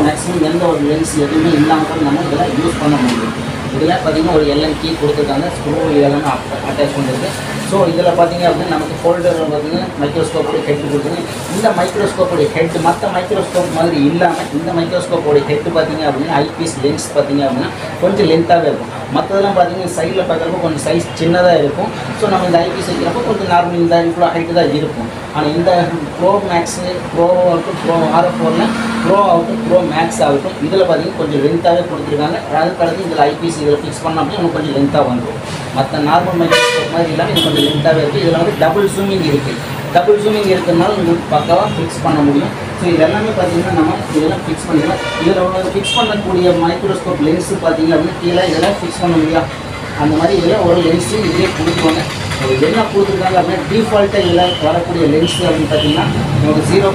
மேக்ஸிமம் எந்த ஒரு லென்ஸ் எதுவுமே இல்லாமல் கூட நம்ம இதில் யூஸ் பண்ண முடியும். இதில் பார்த்தீங்கன்னா ஒரு எல்என் கீ கொடுத்துருக்காங்க, ஸ்க்ரூ இதெல்லாம் அட்டாச் பண்ணிருக்கு. ஸோ இதில் பார்த்தீங்க அப்படின்னா நமக்கு ஹோல்டர் பார்த்தீங்கன்னா மைக்ரோஸ்கோப்போடைய ஹெட் கொடுத்துருங்க. இந்த மைக்ரோஸ்கோப்போடைய ஹெட் மற்ற மைக்ரோஸ்கோப் மாதிரி இல்லாமல் இந்த மைக்ரோஸ்கோப்போடைய ஹெட் பார்த்தீங்க அப்படின்னா ஐபீஸ் லென்ஸ் பார்த்தீங்க அப்படின்னா கொஞ்சம் லென்த்தாகவே இருக்கும். மற்றதெல்லாம் பார்த்தீங்கன்னா சைடில் பார்க்குறப்போ கொஞ்சம் சைஸ் சின்னதாக இருக்கும். ஸோ நம்ம இந்த ஐபீஸ் வைக்கிறப்போ கொஞ்சம் நார்மல் இந்த இவ்வளோ ஹைட்டு தான் இருக்கும். ஆனால் இந்த ப்ரோ மேக்ஸு ப்ரோ ஆகட்டும், ப்ரோ RF4ல் ப்ரோ ஆகட்டும், ப்ரோ மேக்ஸ் ஆகட்டும், இதில் பார்த்தீங்கன்னா கொஞ்சம் லென்த்தாகவே கொடுத்துருக்காங்க. அதுக்கடுத்து இதில் ஐபீஸ் இதில் ஃபிக்ஸ் பண்ணோம் அப்படின்னா இன்னும் கொஞ்சம் லென்த்தாக வந்துடும். மற்ற நார்மல் மைக்ரோஸ்கோப் மாதிரி இல்லாமல் இது கொஞ்சம் லென்த்தாகவே இருக்குது. இதில் வந்து டபுள் ஜூமிங் இருக்குது. டபுள் ஜூமிங் இருக்கிறதுனால உங்களுக்கு பக்காவாக ஃபிக்ஸ் பண்ண முடியும். ஸோ ஸோ இதெல்லாமே பார்த்தீங்கன்னா நம்ம இதெல்லாம் ஃபிக்ஸ் பண்ணிக்கலாம். இதில் ஃபிக்ஸ் பண்ணக்கூடிய மைக்ரோஸ்கோப் லென்ஸு பார்த்தீங்க அப்படின்னா கீழே இதெல்லாம் ஃபிக்ஸ் பண்ண முடியும். அந்த மாதிரி இதில் ஒரு லென்ஸு இதே கொடுத்துருவாங்க. என்ன கொடுத்துருக்காங்க அப்படின்னா டிஃபால்ட்டாக இதில் வரக்கூடிய லென்ஸு அப்படின்னு பார்த்தீங்கன்னா உங்களுக்கு 0.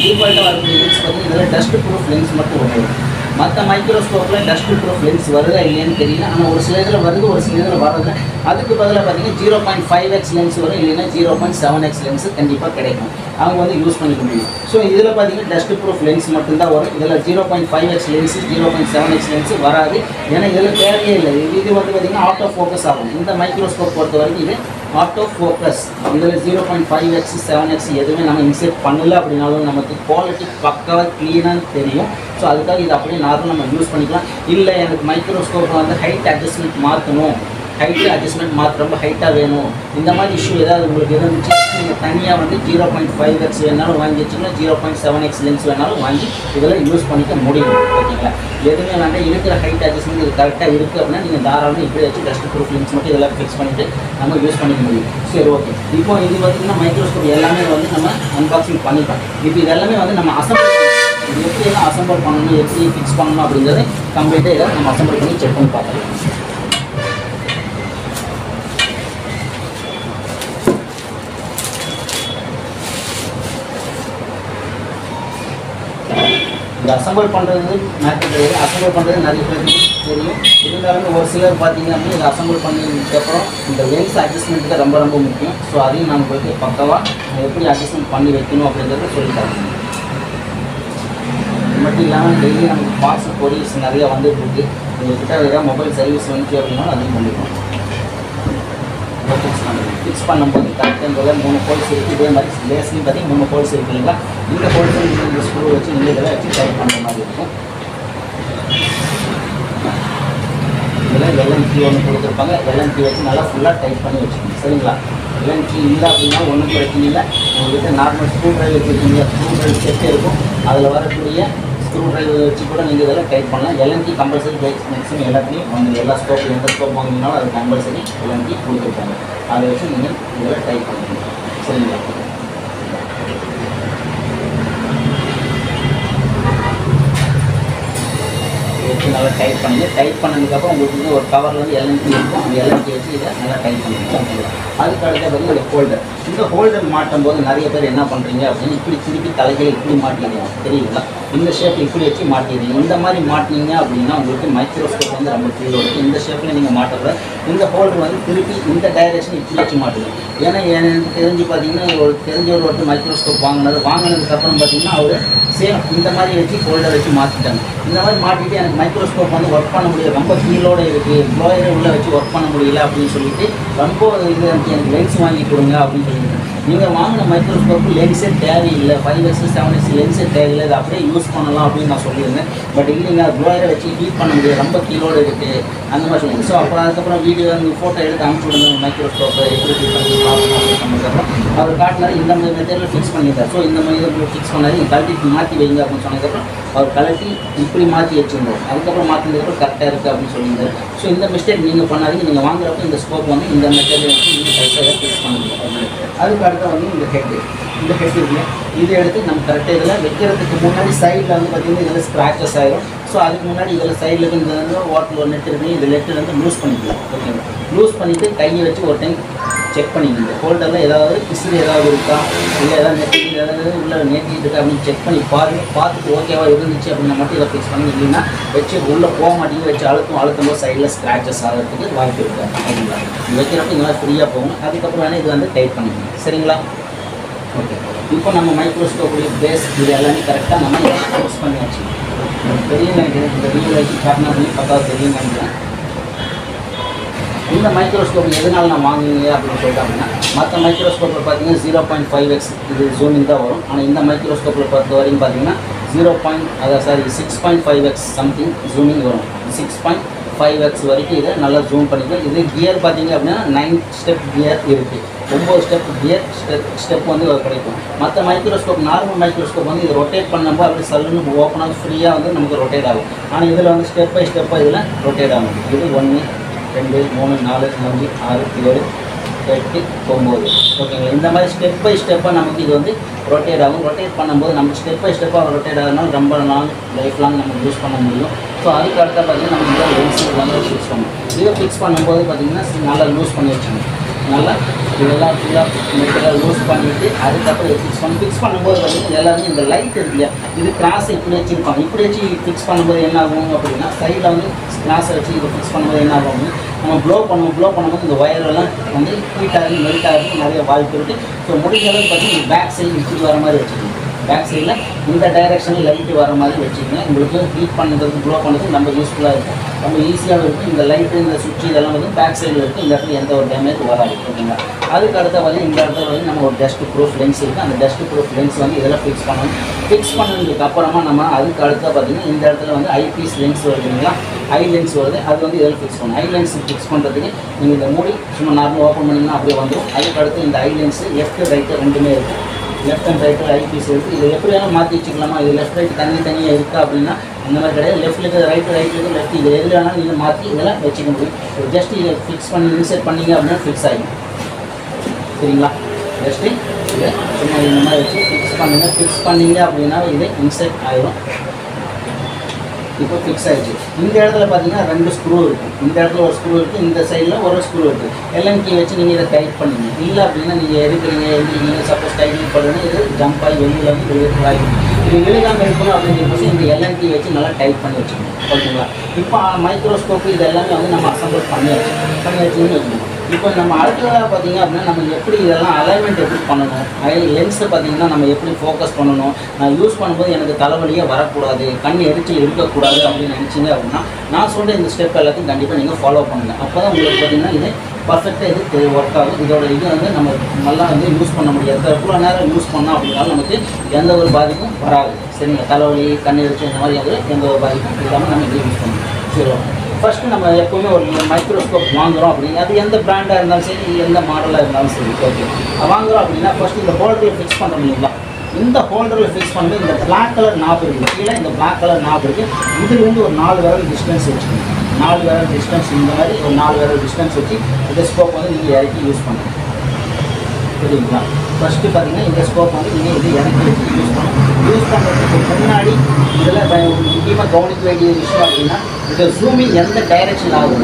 டிஃபால்ட்டாக வரக்கூடிய லென்ஸ் பார்த்தீங்கன்னா இதில் டஸ்ட் ப்ரூஃப் லென்ஸ் மட்டும் வரும். மற்ற மைக்ரோஸ்கோப்பில் டஸ்ட் ப்ரூஃப் லென்ஸ் வருதா இல்லையான்னு தெரியல. ஆனால் ஒரு சில இதில் வருது, ஒரு சில இதில் வரது. அதுக்கு பதிலாக பார்த்தீங்கன்னா 0.5x லென்ஸ் வரும், இல்லைன்னா 0.7x லென்ஸு கண்டிப்பாக கிடைக்கும். அவங்க வந்து யூஸ் பண்ணிக்க முடியும். ஸோ இதில் பார்த்தீங்கன்னா டஸ்ட் ப்ரூஃப் லென்ஸ் மட்டும்தான் வரும். இதில் 0.5x லென்ஸு 0.7x லென்ஸு வராது. ஏன்னா இதில் தேவையே இல்லை. இது வந்து பார்த்தீங்கன்னா ஆட்டோ ஃபோக்கஸ் ஆகும். இந்த மைக்ரோஸ்கோப் பொறுத்த வரைக்கும் இது ஆட்டோ ஃபோக்கஸ். இதில் 0.5x 7x எதுவுமே நம்ம இன்செர்ட் பண்ணல அப்படின்னாலும் நமக்கு குவாலிட்டி பக்காவாக க்ளீனாக தெரியும். ஸோ அதுக்காக இது அப்படியே நார்மலாக நம்ம யூஸ் பண்ணிக்கலாம். இல்லை எனக்கு மைக்ரோஸ்கோப் வந்து ஹைட் அட்ஜஸ்ட்மெண்ட் மாற்றணும், ஹைட்டு அட்ஜஸ்ட்மெண்ட் ரொம்ப ஹைட்டாக வேணும், இந்த மாதிரி இஷ்யூ ஏதாவது உங்களுக்கு இருந்துச்சு நீங்கள் தனியாக வந்து 0.5x வேணாலும் வாங்கி வச்சுக்கலாம், 0.7x லென்ஸ் வேணாலும் வாங்கி இதெல்லாம் யூஸ் பண்ணிக்க முடியும். ஓகேங்களா? எதுவுமே வேண்டாம், இருக்கிற ஹைட் அட்ஜஸ்ட்மெண்ட் இது கரெக்டாக இருக்குது அப்படின்னா நீங்கள் தாராளமாக இப்படி வச்சு டஸ்ட் ப்ரூஃப் லென்ஸ் மட்டும் இதெல்லாம் ஃபிக்ஸ் பண்ணிவிட்டு நம்ம யூஸ் பண்ணிக்க முடியும். சரி, ஓகே. இப்போ இது பார்த்திங்கன்னா மைக்ரோஸ்கோப் எல்லாமே வந்து நம்ம அன்பாக்சிங் பண்ணிக்கலாம். இப்போ இதெல்லாமே வந்து நம்ம அசம்பிள் இது எப்படியெல்லாம் அசம்பிள் பண்ணணும், எப்படி ஃபிக்ஸ் பண்ணணும் அப்படிங்கிறத கம்ப்ளீட்டாக இதை நம்ம அசம்பிள் பண்ணி செக் பண்ணி பார்க்கலாம். இந்த அசம்பிள் பண்ணுறது மேட்டர் கிடையாது. அசம்பிள் பண்ணுறது நிறைய பேருக்கு தெரியும். இருந்தாலும் ஒரு சிலர் பார்த்தீங்க அப்படின்னா இதை அசம்பிள் பண்ணதுக்கப்புறம் இந்த லென்ஸ் அட்ஜஸ்ட்மெண்ட்டுக்கு ரொம்ப ரொம்ப முக்கியம். ஸோ அதையும் நம்ம போய்ட்டு பக்கவாக எப்படி அட்ஜஸ்ட்மெண்ட் பண்ணி வைக்கணும் அப்படிங்கிறத சொல்லித்தரோம். இது மட்டும் இல்லாமல் டெய்லி நமக்கு பார்சல் கொரியர்ஸ் நிறையா வந்துட்டு இருக்குது. உங்கள்கிட்ட ஏதாவது மொபைல் சர்வீஸ் வந்துச்சு அப்படின்னாலும் அதையும் பண்ணிக்கலாம். ஃபிக்ஸ் பண்ணும்போது கரெக்டாக 3 ஹோல்ஸ் இருக்குது. இதே மாதிரி லேஸ்லையும் பார்த்தீங்கன்னா 3 ஹோல்ஸ் இருக்குது இல்லைங்களா? இந்த ஹோல்ஸ் இந்த ஸ்க்ரூ வச்சு நீங்கள் இதெல்லாம் வச்சு டைட் பண்ணுற மாதிரி இருக்கும். இதில் LNT ஒன்று கொடுத்துருப்பாங்க. LNT வச்சு நல்லா ஃபுல்லாக டைட் பண்ணி வச்சுக்கணும். சரிங்களா? LNT இல்லை அப்படின்னா ஒன்றும் பிரச்சனை இல்லை. உங்கள்கிட்ட நார்மல் ஸ்க்ரூ ட்ரைவர் வச்சுருக்கீங்க, ஸ்க்ரூ ட்ரைவர் செட்டு இருக்கும். அதில் வரக்கூடிய ஸ்க்ரூ ட்ரைவர் வச்சு கூட நீங்கள் இதெல்லாம் டைட் பண்ணலாம். LNT கம்பல்சரி மேக்ஸிமம் எல்லாத்தையும் வந்து எல்லா ஸ்கோப் எந்த ஸ்கோப் வாங்கினாலும் அது கம்பல்சரி LNT கொடுத்துருப்பாங்க. அதை வச்சு நீங்கள் இதெல்லாம் டைட் பண்ணுங்கள். சரிங்களா? வச்சு நல்லா டைட் பண்ணுங்க. டைட் பண்ணதுக்கப்புறம் உங்களுக்கு வந்து ஒரு கவரில் வந்து LNT இருக்கும். அந்த LNT வச்சு இதை நல்லா டைட் பண்ணிக்கலாம். அதுக்கு அடுத்த பிறகு இந்த ஹோல்டர். இந்த ஹோல்டர் மாட்டும் போது நிறைய பேர் என்ன பண்ணுறீங்க அப்படின்னு இப்படி திருப்பி தலைகளை இப்படி மாட்டிடுங்க. தெரியுங்களா? இந்த ஷேப் இப்படி வச்சு மாட்டிடுங்க. இந்த மாதிரி மாட்டினீங்க அப்படின்னா உங்களுக்கு மைக்ரோஸ்கோப் வந்து ரொம்ப ஃபீல் இருக்குது. இந்த ஷேப்பில் நீங்கள் மாட்டக்கூடாது. இந்த ஹோல்டர் வந்து திருப்பி இந்த டைரெக்ஷன் இப்படி வச்சு மாட்டுங்க. ஏன்னா எனக்கு தெரிஞ்சு பார்த்தீங்கன்னா தெரிஞ்சவர் ஒருத்தர் மைக்ரோஸ்கோப் வாங்கினதுக்கப்புறம் பார்த்தீங்கன்னா அவர் சேம் இந்த மாதிரி வச்சு ஹோல்டர் வச்சு மாற்றிட்டாங்க. இந்த மாதிரி மாட்டிட்டு எனக்கு மைக்ரோஸ்கோப் வந்து ஒர்க் பண்ண முடியல, ரொம்ப கீழோடு இருக்குது, ப்ளோயரை உள்ளே வச்சு ஒர்க் பண்ண முடியல அப்படின்னு சொல்லிட்டு ரொம்ப இது எனக்கு லென்ஸ் வாங்கி கொடுங்க அப்படின்னு சொல்லிட்டு நீங்கள் வாங்கின மைக்ரோஸ்கோப்பு லென்ஸே தேவையில்லை, 5x 7x லென்ஸே தேவையில்லை, அதை அப்படியே யூஸ் பண்ணலாம் அப்படின்னு நான் சொல்லியிருந்தேன். பட் இல்லைங்க, ப்ளோயரை வச்சு ஹீட் பண்ண முடியாது, ரொம்ப கீழோடு இருக்குது அந்த மாதிரி சொல்லுங்கள். ஸோ அப்புறம் அதுக்கப்புறம் வீடியோ ஃபோட்டோ எடுத்து அனுப்பிச்சு விடுங்க மைக்ரோஸ்கோப்பை எப்படி ஃபிட் பண்ணி பார்க்கணும் அப்படின்னு சொன்னதுக்கப்புறம் அவர் காட்டினார் இந்த மாதிரி மெத்தடில் ஃபிக்ஸ் பண்ணியிருந்தார். ஸோ இந்த மாதிரி ஃபிக்ஸ் பண்ணாரு, நீங்கள் கழட்டி மாற்றி வைங்க அப்படின்னு சொன்னதுக்கப்புறம் அவர் கழட்டி இப்படி மாற்றி வச்சுருந்தார். அதுக்கப்புறம் மாற்றினதுக்கப்புறம் கரெக்டாக இருக்குது அப்படின்னு சொல்லியிருந்தார். ஸோ இந்த மிஸ்டேக் நீங்கள் பண்ணாதீங்க. நீங்கள் வாங்குறப்ப இந்த ஸ்கோப் வந்து இந்த மெத்தடில் வச்சு நீங்கள் கரெக்டாக ஃபிக்ஸ் பண்ணுங்க. அதுக்கு அடுத்து வந்து இந்த ஹெட்டு இருக்குல்ல, இதை எடுத்து நம்ம கரெக்டாக இதில் வைக்கிறதுக்கு முன்னாடி சைடில் வந்து பார்த்திங்கன்னா இதில் ஸ்க்ராச்சஸ் ஆகிடும். ஸோ அதுக்கு முன்னாடி இதில் சைடில் இருந்து வாட்டில் ஒரு நெட் இருக்குது, இந்த நெட்டு வந்து லூஸ் பண்ணிக்கலாம். ஓகேங்களா? லூஸ் பண்ணிவிட்டு கையை வச்சு ஒரு டைம் செக் பண்ணிக்கோங்க. ஹோல்டரில் ஏதாவது பிசிறு ஏதாவது இருக்கா, இல்லை ஏதாவது நெட்டு ஏதாவது உள்ள நேட்டிட்டு இருக்கா அப்படின்னு செக் பண்ணி பாருங்கள். பார்த்துட்டு ஓகேவா இருந்துச்சு அப்படின்னா மட்டும் இதை ஃபிக்ஸ் பண்ணி இல்லைன்னா வச்சு உள்ளே போக மாட்டேங்குது, வச்சு அழுத்தும்போது சைடில் ஸ்க்ராச்சஸ் ஆகிறதுக்கு வாய்ப்பு இருக்குது. ஓகேங்களா? இது வைக்கிறப்ப இதெல்லாம் ஃப்ரீயாக போகும். அதுக்கப்புறம் வேணால் இது வந்து டைட் பண்ணிக்கணும். சரிங்களா? ஓகே. இப்போ நம்ம மைக்ரோஸ்கோப்புடைய பேஸ் இது எல்லாமே கரெக்டாக நம்ம ஃபிக்ஸ் பண்ணியாச்சு. பெரிய நினைக்கிறேன், இந்த வீடியோ வச்சு காட்டினா பண்ணி பத்தாவது தெரியும் நினைக்கிறேன். இந்த மைக்ரோஸ்கோப் எதனால் நான் வாங்குவீங்க அப்படின்னு சொல்லிட்டு அப்படின்னா மற்ற மைக்ரோஸ்கோப்பில் பார்த்தீங்கன்னா 0.5x இது ஜூமிங் தான் வரும். ஆனால் இந்த மைக்ரோஸ்கோப்பில் பொறுத்த வரைக்கும் பார்த்தீங்கன்னா 6.5x சம்திங் ஜூமிங் வரும். 6.5x வரைக்கும் இதை நல்லா ஜூம் பண்ணிக்கலாம். இது கியர் பார்த்தீங்க அப்படின்னா 9 ஸ்டெப் கியர் இருக்குது. 9 ஸ்டெப் கியர் ஸ்டெப் வந்து கிடைக்கும். மற்ற மைக்ரோஸ்கோப் நார்மல் மைக்ரோஸ்கோப் வந்து இதை ரொட்டேட் பண்ணும்போது அப்படி சல்லுன்னு ஓப்பனாக ஃப்ரீயாக வந்து நமக்கு ரொட்டேட் ஆகும். ஆனால் இதில் வந்து ஸ்டெப் பை ஸ்டெப்பாக இதில் ரொட்டேட் ஆகும். இது 1 2 3 4 5 6 7 8 9 ஓகேங்களா. இந்த மாதிரி ஸ்டெப் பை ஸ்டெப்பாக நமக்கு இது வந்து ரொட்டேட் ஆகும். ரொட்டேட் பண்ணும்போது நம்ம ஸ்டெப் பை ஸ்டெப்பாக ரொட்டேட் ஆகுதுனால ரொம்ப லாங் லைஃப் லாங் நம்ம யூஸ் பண்ண முடியும். ஸோ அதுக்கு அடுத்த பார்த்தீங்கன்னா நம்ம இந்த லென்ஸ் எல்லாமே ஃபிக்ஸ் பண்ணணும். இதை ஃபிக்ஸ் பண்ணும்போது பார்த்தீங்கன்னா நல்லா லூஸ் பண்ணி வச்சுக்கணும். நல்லா இதெல்லாம் ஃபுல்லாக மெட்டீரியல் லூஸ் பண்ணிவிட்டு அதுக்கப்புறம் ஃபிக்ஸ் பண்ணும்போது பார்த்தீங்கன்னா எல்லாமே இந்த லைட் இருக்கு இல்லையா, இது கிராஸை இப்படி வச்சுருப்பாங்க. இப்படி வச்சு ஃபிக்ஸ் பண்ணும்போது என்ன ஆகும் அப்படின்னா சைடில் வந்து கிராஸை வச்சு இதை ஃபிக்ஸ் பண்ணும்போது என்ன ஆகும், நம்ம ப்ளோ பண்ணும்போது இந்த ஒயரெல்லாம் வந்து ஹீட் ஆகி மெல்ட் ஆகிறதுக்கு நிறைய வாய்ப்பு இருக்குது. ஸோ முடிஞ்ச அளவுக்கு பார்த்தீங்கன்னா பேக் சைடு இப்படி வர மாதிரி வச்சுக்கணும். பேக் சைடில் இந்த டைரெக்ஷனில் லைட்டு வர மாதிரி வச்சுக்கோங்க. உங்களுக்கு ஹீட் பண்ணுறதுக்கு ப்ளோ பண்ணுறதுக்கு ரொம்ப யூஸ்ஃபுல்லாக இருக்கும், ரொம்ப ஈஸியாகவும் இருக்கும். இந்த லைட்டு இந்த சுவிட்ச் இதெல்லாம் வந்து பேக் சைடில் இருக்குது. இந்த இடத்துல எந்த ஒரு டேமேஜ் வராது. ஓகேங்களா. அதுக்கு அடுத்த வந்து இந்த இடத்துல வந்து நம்ம ஒரு டஸ்ட் ப்ரூஃப் லென்ஸ் இருக்குது. அந்த டஸ்ட் ப்ரூஃப் லென்ஸ் வந்து இதெல்லாம் ஃபிக்ஸ் பண்ணணும். ஃபிக்ஸ் பண்ணதுக்கு அப்புறமா நம்ம அதுக்கு அடுத்த பார்த்தீங்கன்னா இந்த இடத்துல வந்து ஐபீஸ் லென்ஸ் வருதுங்களா, ஐ லென்ஸ் வருது. அது வந்து இதில் ஃபிக்ஸ் பண்ணணும். ஐ லென்ஸ் ஃபிக்ஸ் பண்ணுறதுக்கு நீங்கள் இந்த மூடி சும்மா நார்மலாக ஓப்பன் பண்ணிங்கன்னா அப்படியே வந்துடும். அதுக்கு அடுத்து இந்த ஐ லென்ஸு லெஃப்ட் ரைட்டு ரெண்டுமே இருக்குது. லெஃப்ட் அண்ட் ரைட்டில் ஐபீஸ் இருக்குது. இது எப்படி வேணாலும் மாற்றி வச்சுக்கலாமா, இது லெஃப்ட் ரைட்டு தனியாக இருக்கா அப்படின்னா அந்த மாதிரி கிடையாது. லெஃப்ட்டில் இருக்கிற ரைட்டு லெஃப்ட் இது எதில் வேணாலும் நீங்கள் மாற்றி இதெல்லாம் வச்சுக்க முடியும். ஜஸ்ட் இதை ஃபிக்ஸ் பண்ணி இன்செர்ட் பண்ணிங்க அப்படின்னா ஃபிக்ஸ் ஆகிடும். சரிங்களா. ஜஸ்ட்டு இதை சும்மா இந்த மாதிரி வச்சு ஃபிக்ஸ் பண்ணிங்க அப்படின்னா இது இன்செர்ட் ஆகிடும். இப்போ ஃபிக்ஸ் ஆகிடுச்சு. இந்த இடத்துல பார்த்தீங்கன்னா 2 ஸ்க்ரூ இருக்குது. இந்த இடத்துல ஒரு ஸ்க்ரூ இருக்குது, இந்த சைடில் ஒரு ஸ்க்ரூ இருக்குது. எல்என்கி வச்சு நீங்கள் இதை டைட் பண்ணிங்க. இல்லை அப்படின்னா நீங்கள் எடுக்கிறீங்க சப்போஸ் டைட்டிங் பண்ணுறதுன்னா இது ஜம்ப் ஆகி வெளியில் வந்து விழுகாகும். இது விழுகாமல் இருக்கணும் அப்படிங்கிறப்போ இந்த எல்என்கி வச்சு நல்லா டைட் பண்ணி வச்சுக்கணும். ஓகேங்களா. இப்போ மைக்ரோஸ்கோப்பு இது எல்லாமே வந்து நம்ம அசம்பிள் பண்ணி வச்சுன்னு வச்சுக்கணும். இப்போ நம்ம அடுத்ததாக பார்த்தீங்க அப்படின்னா நம்ம எப்படி இதெல்லாம் அலைன்மெண்ட் எப்படி பண்ணணும், லென்ஸை பார்த்தீங்கன்னா நம்ம எப்படி ஃபோக்கஸ் பண்ணணும், நான் யூஸ் பண்ணும்போது எனக்கு தலைவலியே வரக்கூடாது, கண் எரிச்சல் இருக்கக்கூடாது அப்படின்னு நினச்சிங்க அப்படின்னா நான் சொல்கிற இந்த ஸ்டெப் எல்லாத்தையும் கண்டிப்பாக நீங்கள் ஃபாலோ பண்ணுங்கள். அப்போ தான் உங்களுக்கு பார்த்தீங்கன்னா இது பர்ஃபெக்டாக இது ஒர்க் ஆகும். இதோட இது வந்து நம்ம நல்லா வந்து யூஸ் பண்ண முடியாது. எவ்வளோ நேரம் யூஸ் பண்ணோம் அப்படின்னாலும் நமக்கு எந்த ஒரு பாதிப்பும் வராது. சரிங்களா. தலைவலி கண் எரிச்சல் இந்த மாதிரி எந்த ஒரு பாதிப்பும் இல்லாமல் நம்ம இதை யூஸ் பண்ணணும். சரி. ஃபஸ்ட்டு நம்ம எப்போவுமே ஒரு மைக்ரோஸ்கோப் வாங்குகிறோம் அப்படின்னா அது எந்த பிராண்டாக இருந்தாலும் சரி எந்த மாடலாக இருந்தாலும் சரி ஓகே வாங்குகிறோம் அப்படின்னா ஃபஸ்ட்டு இந்த ஹோல்டரில் ஃபிக்ஸ் பண்ணுறோம் இல்லைங்களா. இந்த ஹோல்டரில் ஃபிக்ஸ் பண்ணி இந்த பிளாக் கலர் நாப் இருக்குது கீழே, இந்த பிளாக் கலர் நாப் இருக்குது. இதுலேருந்து ஒரு 4 விரல் டிஸ்டன்ஸ் வச்சுக்கணும். 4 விரல் டிஸ்டன்ஸ் இந்த மாதிரி ஒரு 4 விரல் டிஸ்டன்ஸ் வச்சு இந்த ஸ்கோப் வந்து நீங்கள் இறக்கி யூஸ் பண்ணணும். சரிங்களா. ஃபஸ்ட்டு பார்த்தீங்கன்னா இந்த ஸ்கோப் வந்து நீங்கள் இது இறக்கி வச்சு யூஸ் பண்ணுறதுக்கு முன்னாடி இதில் முக்கியமாக கவனிக்க வேண்டிய விஷயம் அப்படின்னா இந்த ஜூமிங் எந்த டைரெக்ஷன் ஆகும்.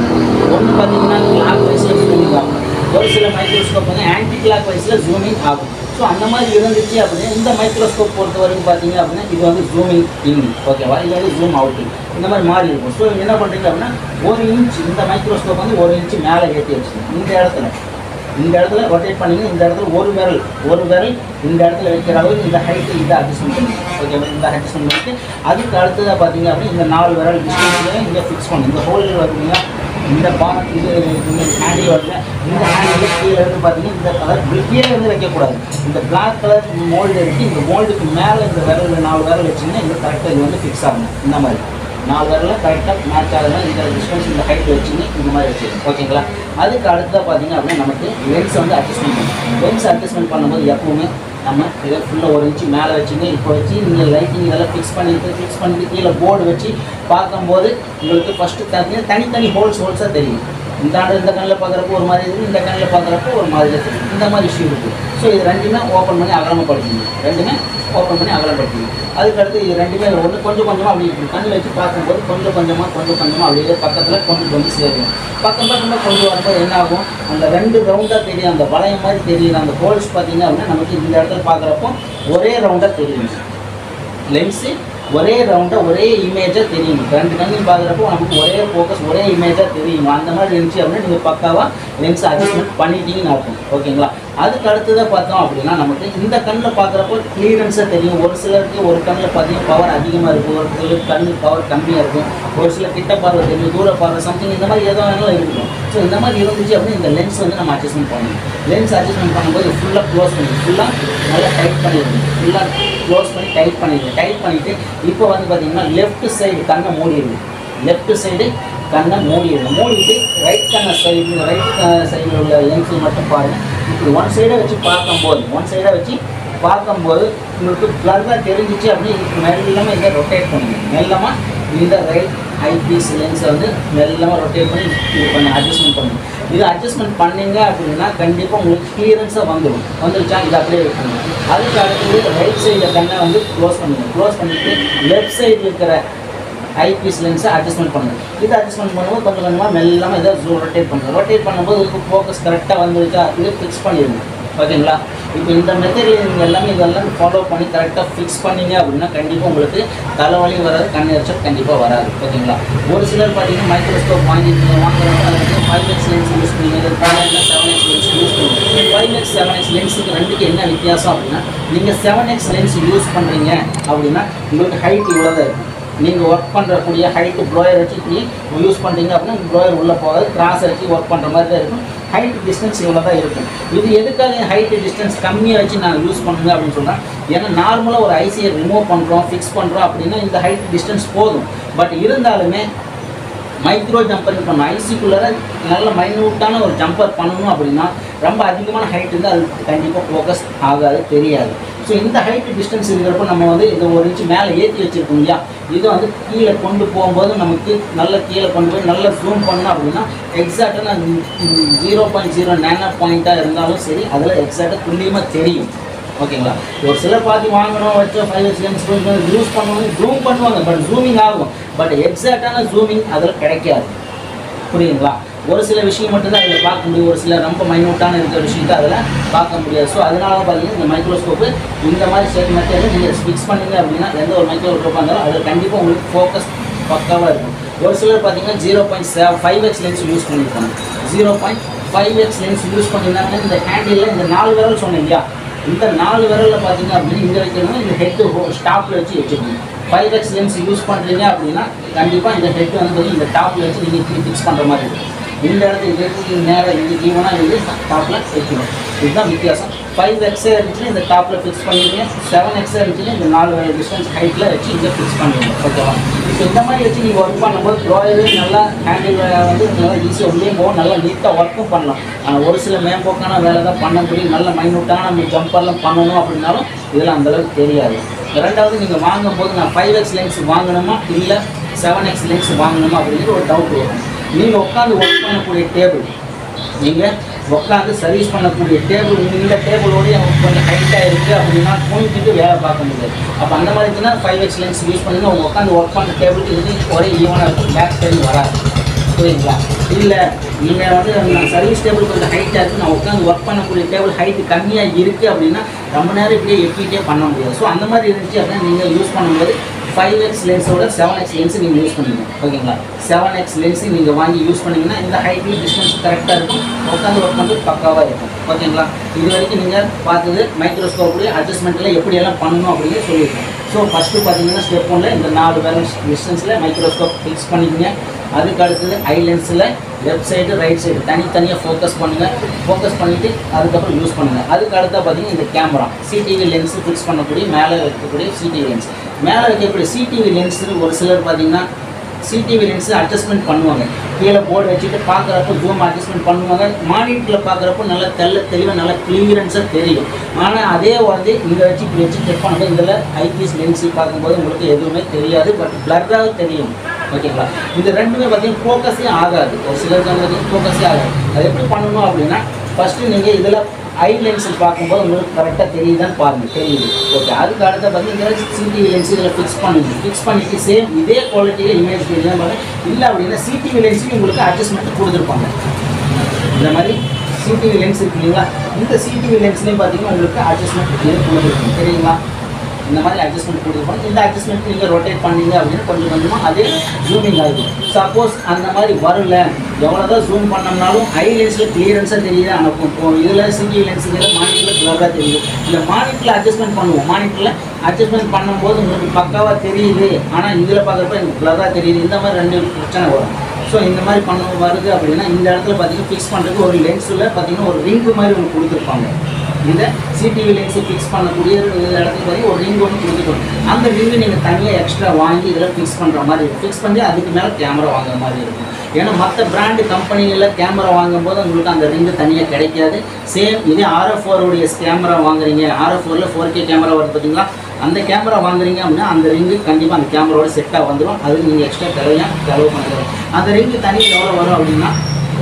ஒன்று பார்த்தீங்கன்னா கிளாக் வைஸில் ஜூமிங் ஆகும், ஒரு சில மைக்ரோஸ்கோப் வந்து ஆன்டி கிளாக் வைஸில் ஜூமிங் ஆகும். ஸோ அந்த மாதிரி இருந்துச்சு அப்படின்னா இந்த மைக்ரோஸ்கோப் பொறுத்த வரைக்கும் பார்த்தீங்க அப்படின்னா இது வந்து ஜூமிங் இன் ஓகேவா, இது வந்து ஜூம் அவுட்டிங் இந்த மாதிரி மாறி இருக்கும். ஸோ என்ன பண்ணுறீங்க அப்படின்னா 1 இன்ச் இந்த மைக்ரோஸ்கோப் வந்து 1 இன்ச்சு மேலே ஏற்றி வச்சுக்கணும். இந்த இடத்துல ரொட்டேட் பண்ணிங்க. இந்த இடத்துல ஒரு விரல் இந்த இடத்துல வைக்கிற அளவுக்கு இந்த ஹைட்டு இதை அட்ஜஸ்ட்மெண்ட் பண்ணுங்க. ஓகேவா. இந்த அட்ஜஸ்ட்மெண்ட் பண்ணிட்டு அதுக்கு அடுத்ததாக பார்த்தீங்க அப்படின்னா இந்த 4 விரல் டிஸ்டன்ஸில் இங்கே ஃபிக்ஸ் பண்ணுங்க. இந்த ஹோல்டர் வருவீங்க இந்த இது ஹேண்டில் வரல, இந்த ஹேண்டில் கீழே இருந்து பார்த்தீங்கன்னா இந்த கலர் கீழே இருந்து வைக்கக்கூடாது. இந்த பிளாக் கலர் மோல்டு இருக்குது. இந்த மோல்டுக்கு மேலே இந்த விரல் 4 விரல் வச்சிங்கன்னா இந்த கரெக்டாக இது வந்து ஃபிக்ஸ் ஆகணும். இந்த மாதிரி 4 விரலில் கரெக்டாக மேட்ச் ஆகுதுன்னா இந்த டிஸ்டன்ஸ் இந்த ஹைட் வச்சுங்க இந்த மாதிரி வச்சுக்கணும். ஓகேங்களா. அதுக்கு அடுத்ததாக பார்த்தீங்க அப்படின்னா நமக்கு லென்ஸ் வந்து அட்ஜஸ்ட்மெண்ட் பண்ணணும். லென்ஸ் அட்ஜஸ்ட்மெண்ட் பண்ணும்போது எப்பவுமே நம்ம இதை ஃபுல்லாக 1 இன்ச்சு மேலே வச்சுங்க. இப்போ வச்சு நீங்கள் லைட்டிங் இதெல்லாம் ஃபிக்ஸ் பண்ணிட்டு கீழே போர்டு வச்சு பார்க்கும்போது உங்களுக்கு ஃபஸ்ட்டு தனித்தனி ஹோல்ஸாக தெரியும். இந்த கண்ணில் பார்க்குறப்போ ஒரு மாதிரி இருக்குது, இந்த கண்ணில் பார்க்குறப்போ ஒரு மாதிரி தெரியும். இந்த மாதிரி இஷ்யூ இருக்குது. ஸோ இது ரெண்டுமே ஓப்பன் பண்ணி அகலப்படுத்திங்க. அதுக்கடுத்து இது ரெண்டுமே ஒன்று கொஞ்சம் கொஞ்சமாக அப்படி இருக்கும். கண்ணில் வச்சு பார்க்கும்போது கொஞ்சம் கொஞ்சமாக அப்படியே பக்கத்தில் கொண்டு வந்து சேரும். பக்கம் கொண்டு வரும்போது என்ன ஆகும், அந்த 2 ரவுண்டாக தெரியும், அந்த வளையம் மாதிரி தெரியும். அந்த ஹோல்ஸ் பார்த்தீங்க அப்படின்னா நமக்கு இந்த இடத்துல பார்க்குறப்போ ஒரே ரவுண்டாக தெரியும். லென்ஸு ஒரே ரவுண்டாக ஒரே இமேஜாக தெரியும். 2 கண்ணையும் பார்க்குறப்போ நமக்கு ஒரே ஃபோக்கஸ் ஒரே இமேஜாக தெரியும். அந்த மாதிரி இருந்துச்சு அப்படின்னா நீங்கள் பக்காவாக லென்ஸ் அட்ஜஸ்ட்மெண்ட் பண்ணிட்டீங்கன்னு அர்த்தம். ஓகேங்களா. அதுக்கு அடுத்ததாக பார்த்தோம் அப்படின்னா நமக்கு இந்த கண்ணில் பார்க்குறப்போ கிளியரன்ஸாக தெரியும். ஒரு சிலருக்கு ஒரு கண்ணில் பார்த்தீங்கன்னா பவர் அதிகமாக இருக்கும், ஒரு சிலருக்கு கண்ணுக்கு பவர் கம்மியாக இருக்கும், ஒரு சில கிட்ட பார்வை தெரியும், தூர பார்வை சம்திங் இந்த மாதிரி எதோ வேணாலும் இருக்கும். ஸோ இந்த மாதிரி இருந்துச்சு அப்படின்னு இந்த லென்ஸ் வந்து நம்ம அட்ஜஸ்ட்மெண்ட் பண்ணணும். லென்ஸ் அட்ஜஸ்ட்மெண்ட் பண்ணும்போது ஃபுல்லாக க்ளோஸ் பண்ணி ஃபுல்லாக நல்லா டைட் பண்ணிடுங்க. ஃபுல்லாக க்ளோஸ் பண்ணி டைட் பண்ணிவிட்டு இப்போ வந்து பார்த்தீங்கன்னா லெஃப்ட் சைடு கண்ணை மூடிட்டு ரைட் சைடில் உள்ள லென்ஸில் மட்டும் பாருங்கள். இப்படி ஒன் சைடை வச்சு பார்க்கும்போது உங்களுக்கு ப்ளர்ராக தெரிஞ்சிச்சு அப்படின்னு மெல்லமாக இதை ரொட்டேட் பண்ணுங்கள். மெல்லமாக இந்த ரைட் ஐபீஸ் லென்ஸை வந்து மெல்லமாக ரொட்டேட் பண்ணி இது பண்ணி அட்ஜஸ்ட்மெண்ட் பண்ணுங்கள். இது அட்ஜஸ்ட்மெண்ட் பண்ணீங்க அப்படின்னா கண்டிப்பாக உங்களுக்கு கிளியரன்ஸாக வந்துருச்சா இது அப்படியே வைக்கணும். அதுக்கு அடுத்தது ரைட் சைடில் கண்ணை வந்து க்ளோஸ் பண்ணிவிட்டு லெஃப்ட் சைடில் இருக்கிற ஐபீஸ் லென்ஸை அட்ஜஸ்ட்மெண்ட் பண்ணுங்கள். இது அட்ஜஸ்ட்மெண்ட் பண்ணும்போது கொஞ்சம் கொஞ்சமாக மெல்லாமல் ஏதாவது ரொட்டேட் பண்ணும்போது இதுக்கு ஃபோக்கஸ் கரெக்டாக வந்துருச்சா இது ஃபிக்ஸ் பண்ணிடுங்க. ஓகேங்களா? இப்போ இந்த மெத்தடில் நீங்கள் எல்லாமே இதெல்லாம் ஃபாலோ பண்ணி கரெக்டாக ஃபிக்ஸ் பண்ணிங்க அப்படின்னா கண்டிப்பாக உங்களுக்கு தலைவலி வராது, கண் எரிச்சல் கண்டிப்பாக வராது. ஓகேங்களா? ஒரு சிலர் பார்த்தீங்கன்னா மைக்ரோஸ்கோப் வாங்குறவங்க 5x லென்ஸ் யூஸ் பண்ணுவீங்க, 7x லென்ஸ் யூஸ் பண்ணுவீங்க. 5x 7x லென்ஸுக்கு ரெண்டுக்கு என்ன வித்தியாசம் அப்படின்னா நீங்கள் 7x லென்ஸ் யூஸ் பண்ணுறீங்க அப்படின்னா உங்களுக்கு ஹைட் இவ்வளோ தான் இருக்கும். நீங்கள் ஒர்க் பண்ணுறக்கூடிய ஹைட்டு ப்ளோயர் வச்சு யூஸ் பண்ணுறீங்க அப்படின்னா ப்ளோயர் உள்ளே போகாது, கிராஸ் வச்சு ஒர்க் பண்ணுற மாதிரி தான் இருக்கும். ஹைட் டிஸ்டன்ஸ் இவ்வளோ தான் இருக்கும். இது எதுக்காக ஹைட்டு டிஸ்டன்ஸ் கம்மியாக வச்சு நான் யூஸ் பண்ணுங்க அப்படின்னு சொன்னால், ஏன்னா நார்மலாக ஒரு ஐசியை ரிமூவ் பண்ணுறோம் ஃபிக்ஸ் பண்ணுறோம் அப்படின்னா இந்த ஹைட் டிஸ்டன்ஸ் போதும். பட் இருந்தாலுமே மைக்ரோ ஜம்பர் பண்ணணும், ஐசிக்குள்ளே நல்ல மைன்யூட்டான ஒரு ஜம்பர் பண்ணணும் அப்படின்னா ரொம்ப அதிகமான ஹைட் இருந்தால் அது கண்டிப்பாக ஃபோக்கஸ் ஆகாது, தெரியாது. ஸோ இந்த ஹைட் டிஸ்டன்ஸ் இருக்கிறப்போ நம்ம வந்து இந்த 1 இன்ச்சு மேலே ஏற்றி வச்சுருக்கோம் இல்லையா, இதை வந்து கீழே கொண்டு போகும்போது நமக்கு நல்ல கீழே கொண்டு போய் நல்லா ஜூம் பண்ணோம் அப்படின்னா எக்ஸாக்டாக 0.0 நேனோ பாயிண்ட்டாக இருந்தாலும் சரி அதில் எக்ஸாக்டாக துல்லியமாக தெரியும். ஓகேங்களா? ஒரு சிலர் பார்த்து வாங்கணும் வச்ச 5x லென்ஸ் யூஸ் பண்ணுவாங்க, ஜூம் பண்ணுவாங்க, பட் ஜூமிங் ஆகும். பட் எக்ஸாக்டான ஜூமிங் அதில் கிடைக்காது. புரியுங்களா? ஒரு சில விஷயம் மட்டும்தான் அதில் பார்க்க முடியும், ஒரு சில ரொம்ப மைனூட்டான இருக்கிற விஷயத்தை அதில் பார்க்க முடியாது. ஸோ அதனால தான் பார்த்தீங்கன்னா இந்த மைக்ரோஸ்கோப்பு இந்த மாதிரி செட் மெத்தடில் நீங்கள் ஃபிக்ஸ் பண்ணிங்க அப்படின்னா எந்த ஒரு மைக்ரோஸ்கோப்பாக இருந்தாலும் அதில் கண்டிப்பாக உங்களுக்கு ஃபோக்கஸ் பக்காவாக இருக்கும். ஒரு சிலர் பார்த்தீங்கன்னா 0.5x லென்ஸ் யூஸ் பண்ணியிருக்காங்க. 0.5x லென்ஸ் யூஸ் பண்ணியிருந்தாங்கன்னா இந்த ஹேண்டிலில் இந்த 4 விரல் சொன்னேன் இல்லையா, இந்த 4 விரலில் பார்த்தீங்க அப்படின்னா இங்கே வைக்கணும்னா இந்த ஹெட்டு ஸ்டாப்பில் வச்சு வச்சுக்கணும். 5x லென்ஸ் யூஸ் பண்ணுறீங்க அப்படின்னா கண்டிப்பாக இந்த ஹெட் வந்து இந்த டாப்பில் வச்சு நீங்கள் இப்படி ஃபிக்ஸ் பண்ணுற மாதிரி இருக்கும். இந்த இடத்துக்கு நேராக இங்கே ஈவனாக இது டாப்பில் வைக்கணும். இதுதான் வித்தியாசம். 5x இருந்துச்சுன்னா இந்த டாப்பில் ஃபிக்ஸ் பண்ணிடுங்க, 7x இருந்துச்சுன்னா இந்த 4 டிஸ்டன்ஸ் ஹைட்டில் வச்சு இங்கே ஃபிக்ஸ் பண்ணிடுங்க. ஓகேவா? இப்போ இந்த மாதிரி வச்சு நீங்கள் ஒர்க் பண்ணும்போது ப்ராயரு நல்லா ஹேண்டில் வந்து நல்லா ஈஸியாக உள்ளே போகும், நல்லா நீட்டாக ஒர்க்கும் பண்ணலாம். ஆனால் ஒரு சில மேம்போக்கான வேலை தான் பண்ண முடியும், நல்ல மைனூட்டான நம்ம ஜம்பர்லாம் பண்ணணும் அப்படின்னாலும் இதெல்லாம் அந்தளவுக்கு தெரியாது. ரெண்டாவது நீங்கள் வாங்கும்போது நான் 5x லென்ஸ் வாங்கணுமா இல்லை 7x லென்ஸ் வாங்கணுமா அப்படிங்கிற ஒரு டவுட் வரும். நீங்கள் உட்காந்து ஒர்க் பண்ணக்கூடிய டேபிள், நீங்கள் உட்காந்து சர்வீஸ் பண்ணக்கூடிய டேபிள் இந்த டேபிளோடைய கொஞ்சம் ஹைட்டாக இருக்குது அப்படின்னா குனிஞ்சிட்டு வேலை பார்க்க முடியாது. அப்போ அந்த மாதிரி இருந்துச்சுன்னா 5x லென்ஸ் யூஸ் பண்ணிங்கன்னா அவங்க உட்காந்து ஒர்க் பண்ணுற டேபிளுக்கு இது ஒரே ஈவனாக இருக்கும், பேக் சைடு வராது. புரியுங்களா? இல்லை நீங்கள் வந்து நான் சர்வீஸ் டேபிள் கொஞ்சம் ஹைட்டாக இருக்குது, நான் உட்காந்து ஒர்க் பண்ணக்கூடிய டேபிள் ஹைட்டு கம்மியாக இருக்குது அப்படின்னா ரொம்ப நேரம் இப்படியே எட்டிகிட்டே பண்ண முடியாது. ஸோ அந்த மாதிரி இருந்துச்சு அப்படின்னா நீங்கள் யூஸ் பண்ணும்போது 5x லென்ஸோட 7x லென்ஸு நீங்கள் யூஸ் பண்ணுவீங்க. ஓகேங்களா? 7x லென்ஸு நீங்கள் வாங்கி யூஸ் பண்ணிங்கன்னா இந்த ஹைட்லி டிஸ்டன்ஸ் கரெக்டாக இருக்கும், உட்காந்து ஒர்க் பண்ணுறது பக்காவாக இருக்கும். ஓகேங்களா? இது வரைக்கும் நீங்கள் பார்த்தது மைக்ரோஸ்கோப்புடைய அட்ஜஸ்ட்மெண்ட்டில் எப்படியெல்லாம் பண்ணணும் அப்படின்னு சொல்லியிருக்கோம். ஸோ ஃபஸ்ட்டு பார்த்தீங்கன்னா ஸ்டெப் 1ல் இந்த 4 பேலன்ஸ் டிஸ்டன்ஸில் மைக்ரோஸ்கோப் ஃபிக்ஸ் பண்ணிக்கோங்க. அதுக்கு அடுத்தது ஐ லென்ஸில் லெஃப்ட் சைடு ரைட் சைடு தனித்தனியாக ஃபோக்கஸ் பண்ணுங்கள். ஃபோக்கஸ் பண்ணிவிட்டு அதுக்கப்புறம் யூஸ் பண்ணுங்கள். அதுக்கு அடுத்தா பார்த்தீங்கன்னா இந்த கேமரா சிடிவி லென்ஸு ஃபிக்ஸ் பண்ணக்கூடிய மேலே வைக்கக்கூடிய சிடிவி லென்ஸ், மேலே வைக்கக்கூடிய சிடிவி லென்ஸு ஒரு சிலர் பார்த்தீங்கன்னா சிடிவி லென்ஸு அட்ஜஸ்ட்மெண்ட் பண்ணுவாங்க. கீழே போர்டு வச்சுட்டு பார்க்குறப்போ ஜூம் அட்ஜஸ்ட்மெண்ட் பண்ணுவாங்க. மானிட்டரில் பார்க்குறப்போ நல்லா தெளிவாக நல்லா கிளியரன்ஸாக தெரியும். ஆனால் அதே வந்து இங்கே வச்சு இப்படி வச்சு செக் பண்ணும்போது இதில் ஐபீஸ் லென்ஸு பார்க்கும்போது உங்களுக்கு எதுவுமே தெரியாது, பட் பிளர்ராக தெரியும். ஓகேங்களா? இந்த ரெண்டுமே பார்த்தீங்கன்னா ஃபோக்கஸே ஆகாது. ஒரு சிலருக்கு வந்து ஃபோக்கஸே ஆகாது. அது எப்படி பண்ணணும் அப்படின்னா ஃபஸ்ட்டு நீங்கள் இதில் ஐ லென்ஸில் பார்க்கும்போது உங்களுக்கு கரெக்டாக தெரியுதான்னு பாருங்கள், தெரியுது. ஓகே, அதுக்கு அடுத்த பார்த்தீங்கன்னா சிடிவி லென்ஸ் இதில் ஃபிக்ஸ் பண்ணிவிட்டு சேம் இதே குவாலிட்டியில் இமேஜ் தெரியுது. இல்லை அப்படின்னா சிடிவி லென்ஸையும் உங்களுக்கு அட்ஜஸ்ட்மெண்ட் கொடுத்துருப்பாங்க. இந்த மாதிரி சிடிவி லென்ஸ் இருக்கு இல்லைங்களா, இந்த சிடிவி லென்ஸ்லேயும் பார்த்தீங்கன்னா உங்களுக்கு அட்ஜஸ்ட்மெண்ட் கொடுத்துருக்கும், தெரியுங்களா? இந்த மாதிரி அட்ஜஸ்ட்மெண்ட் கொடுத்துருப்பாங்க. இந்த அட்ஜஸ்ட்மெண்ட் நீங்கள் ரொட்டேட் பண்ணீங்க அப்படின்னா கொஞ்சம் கொஞ்சமாக அதே ஜூமிங் ஆகிடும். சப்போஸ் அந்த மாதிரி வரல, எவ்வளோ தான் ஜூம் பண்ணோம்னாலும் ஐ லென்ஸில் கிளியரன்ஸாக தெரியுது. ஆனால் இதில் சிடிவி லென்ஸுங்கிற மானிட்டரில் கிளராக தெரியுது. இந்த மானிட்டரில் அட்ஜஸ்ட்மெண்ட் பண்ணுவோம். மானிட்டரில் அட்ஜஸ்ட்மெண்ட் பண்ணும்போது உங்களுக்கு பக்காவாக தெரியுது, ஆனால் இதில் பார்க்குறப்ப எனக்கு கிளராக தெரியுது. இந்த மாதிரி 2 பிரச்சனை வரும். ஸோ இந்த மாதிரி வருது அப்படின்னா இந்த இடத்துல பார்த்தீங்கன்னா ஃபிக்ஸ் பண்ணுறதுக்கு ஒரு லென்ஸில் பார்த்தீங்கன்னா ஒரு ரிங்கு மாதிரி ஒன்று கொடுத்துருப்பாங்க. இந்த சிடிவி லென்ஸை ஃபிக்ஸ் பண்ணக்கூடிய இடத்துக்கு பார்த்தீங்கன்னா ஒரு ரிங் ஒன்று கொடுத்துருக்கோம். அந்த ரிங்கு நீங்கள் தனியாக எக்ஸ்ட்ரா வாங்கி இதில் ஃபிக்ஸ் பண்ணுற மாதிரி இருக்கும். ஃபிக்ஸ் பண்ணி அதுக்கு மேலே கேமரா வாங்குற மாதிரி இருக்கும். ஏன்னா மற்ற பிராண்டு கம்பெனிகளில் கேமரா வாங்கும்போது உங்களுக்கு அந்த ரிங்கு தனியாக கிடைக்காது. சேம் இதே RF4 உடைய கேமரா வாங்குறீங்க, RF4ல் 4K கேமரா வருது பார்த்தீங்களா, அந்த கேமரா வாங்குறீங்க அப்படின்னா அந்த ரிங்கு கண்டிப்பாக அந்த கேமராவோட செட்டாக வந்துடும். அதுக்கு நீங்கள் எக்ஸ்ட்ரா செலவு பண்ணுறது. அந்த ரிங்கு தனியாக எவ்வளோ வரும் அப்படின்னா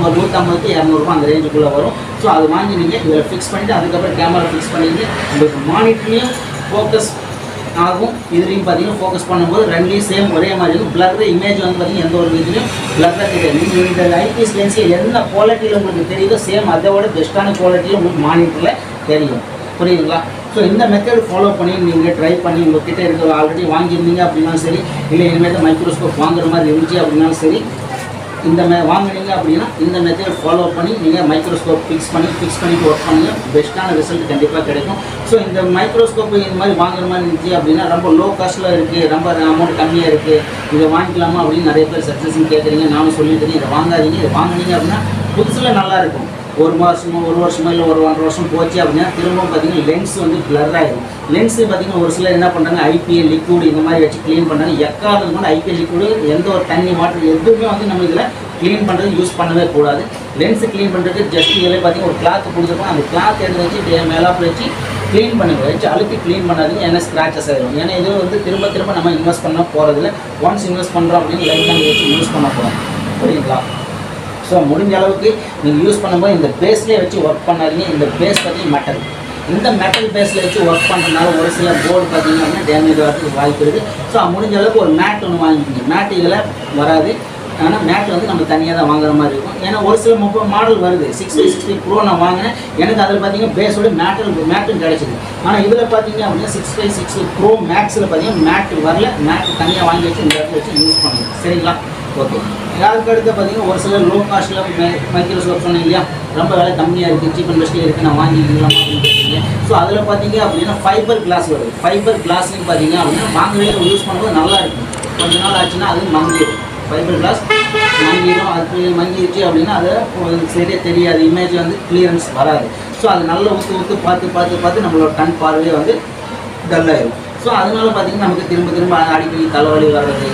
ஒரு 150 200 அந்த ரேஞ்சுக்குள்ளே வரும். ஸோ அது வாங்கி நீங்கள் இதில் ஃபிக்ஸ் பண்ணிவிட்டு அதுக்கப்புறம் கேமரா ஃபிக்ஸ் பண்ணிட்டு உங்களுக்கு மானிட்டர்லேயும் ஃபோக்கஸ் ஆகும். இதுலேயும் பார்த்தீங்கன்னா ஃபோக்கஸ் பண்ணும்போது ரெண்டுலேயும் சேம் ஒரே மாதிரி இருக்கும். பிளர் இமேஜ் வந்து பார்த்தீங்கன்னா எந்த ஒரு இதுலையும் பிளர்ராக தெரியாது. நீங்கள் இந்த ஐபிஎஸ் லென்ஸில் என்ன குவாலிட்டியில் உங்களுக்கு தெரியுதோ சேம் அதோட பெஸ்ட்டான குவாலிட்டியில் உங்களுக்கு மானிட்டரில் தெரியும். புரியுதுங்களா? ஸோ இந்த மெத்தட் ஃபாலோ பண்ணி நீங்கள் ட்ரை பண்ணி உங்கள்கிட்ட இருக்கிற ஆல்ரெடி வாங்கியிருந்தீங்க அப்படின்னாலும் சரி, இல்லை இனிமேல் மைக்ரோஸ்கோப் வாங்குற மாதிரி இருந்துச்சு அப்படின்னாலும் சரி, இந்த வாங்கினீங்க அப்படின்னா இந்த மெத்தட் ஃபாலோ பண்ணி நீங்கள் மைக்ரோஸ்கோப் ஃபிக்ஸ் பண்ணிட்டு ஒர்க் பண்ணுங்கள். பெஸ்ட்டான ரிசல்ட் கண்டிப்பாக கிடைக்கும். ஸோ இந்த மைக்ரோஸ்கோப் இந்த மாதிரி வாங்குற மாதிரி இருந்துச்சு அப்படின்னா ரொம்ப லோ காஸ்ட்டில் இருக்குது, ரொம்ப அமௌண்ட் கம்மியாக இருக்குது, இதை வாங்கிக்கலாமா அப்படின்னு நிறைய பேர் சக்ஸஸும் கேட்குறீங்க. நானும் சொல்லிட்டு இதை வாங்காதீங்க. இதை வாங்கினீங்க அப்படின்னா புதுசில் நல்லாயிருக்கும். ஒரு வருஷமோ இல்லை ஒரு 1.5 வருஷம் போச்சு அப்படின்னா திரும்பவும் பார்த்தீங்கன்னா லென்ஸ் வந்து பிளர் ஆகிடும். லென்ஸு பார்த்தீங்கன்னா ஒரு சிலர் என்ன பண்ணுறாங்க, ஐபிஎல் லிக்விட் இந்த மாதிரி வச்சு க்ளீன் பண்ணுறாங்க. எக்காவது கூட ஐபிஎல் லிக்விடு எந்த ஒரு தண்ணி வாட்டர் எதுவுமே வந்து நம்ம இதில் க்ளீன் பண்ணுறது யூஸ் பண்ணவே கூடாது. லென்ஸு க்ளீன் பண்ணுறதுக்கு ஜஸ்ட் இதில் பார்த்தீங்கன்னா ஒரு கிளாத் கொடுத்துருக்கோம். அந்த கிளாத் எடுத்து வச்சு மேலாப்பில் வச்சு க்ளீன் பண்ணுங்க. வச்சு அழுத்தி க்ளீன் பண்ணாதீங்க, ஏன்னா ஸ்க்ராச்சஸ் ஆகிடும். ஏன்னா இது வந்து திரும்ப நம்ம இன்வெஸ்ட் பண்ண போகிறதில்ல. ஒன்ஸ் இன்வெஸ்ட் பண்ணுறோம் அப்படின்னு லைஃப் டைம் வச்சு யூஸ் பண்ண போகிறோம். புரியுங்களா? ஸோ முடிஞ்ச அளவுக்கு நீங்கள் யூஸ் பண்ணும்போது இந்த பேஸ்லேயே வச்சு ஒர்க் பண்ணாதீங்க. இந்த பேஸ் பார்த்தீங்கன்னா மெட்டல், இந்த மெட்டல் பேஸில் வச்சு ஒர்க் பண்ணுறதுனால ஒரு சில போர்டு பார்த்தீங்கன்னா அப்படின்னா டேமேஜ் ஆகிறதுக்கு வாய்ப்பு இருக்குது. ஸோ முடிஞ்ச அளவுக்கு ஒரு மேட் ஒன்று வாங்கிக்கிங்க. மேட் இதில் வராது, ஆனால் மேட் வந்து நம்ம தனியாக தான் வாங்குற மாதிரி இருக்கும். ஏன்னா ஒரு சில மாடல் வருது 6x60 Pro நான் வாங்கினேன். எனக்கு அதில் பார்த்தீங்கன்னா பேஸோட மேட்டும் கிடச்சிது. ஆனால் இதில் பார்த்தீங்க அப்படின்னா 6x60 Pro மேக்ஸில் பார்த்தீங்கன்னா மேட் வரல. மேட் தனியாக வாங்கி வச்சு இந்த இடத்துல வச்சு யூஸ் பண்ணுங்க. சரிங்களா? ஓகே. யாருக்கு அடுத்து பார்த்தீங்கன்னா ஒரு சில லோ காஸ்ட்டில் மைக்ரோஸ்கோப் சொன்னீங்க இல்லையா, ரொம்ப விலை கம்மியாக இருக்குது, சீப் அண்ட் பெஸ்ட்டில் இருக்குது, நான் வாங்கிக்கலாம் அப்படின்னு கேட்டீங்க. ஸோ அதில் பார்த்தீங்க அப்படின்னா ஃபைபர் கிளாஸ் வருது. ஃபைபர் கிளாஸ்லையும் பார்த்தீங்க அப்படின்னா வாங்கவே யூஸ் பண்ணும்போது நல்லா இருக்கும். கொஞ்ச நாள் ஆச்சுன்னா அது மங்கிடும். Fibre class மங்கிடும். அது மங்கிடுச்சு அப்படின்னா அதை சரியாக தெரியாது, இமேஜ் வந்து கிளியரன்ஸ் வராது. ஸோ அது நல்லா ஊற்று பார்த்து நம்மளோட கண் பார்வையே வந்து டல்லாயிடும். ஸோ அதனால பார்த்தீங்கன்னா நமக்கு திரும்ப அடிக்கடி தலைவலி வர்றது,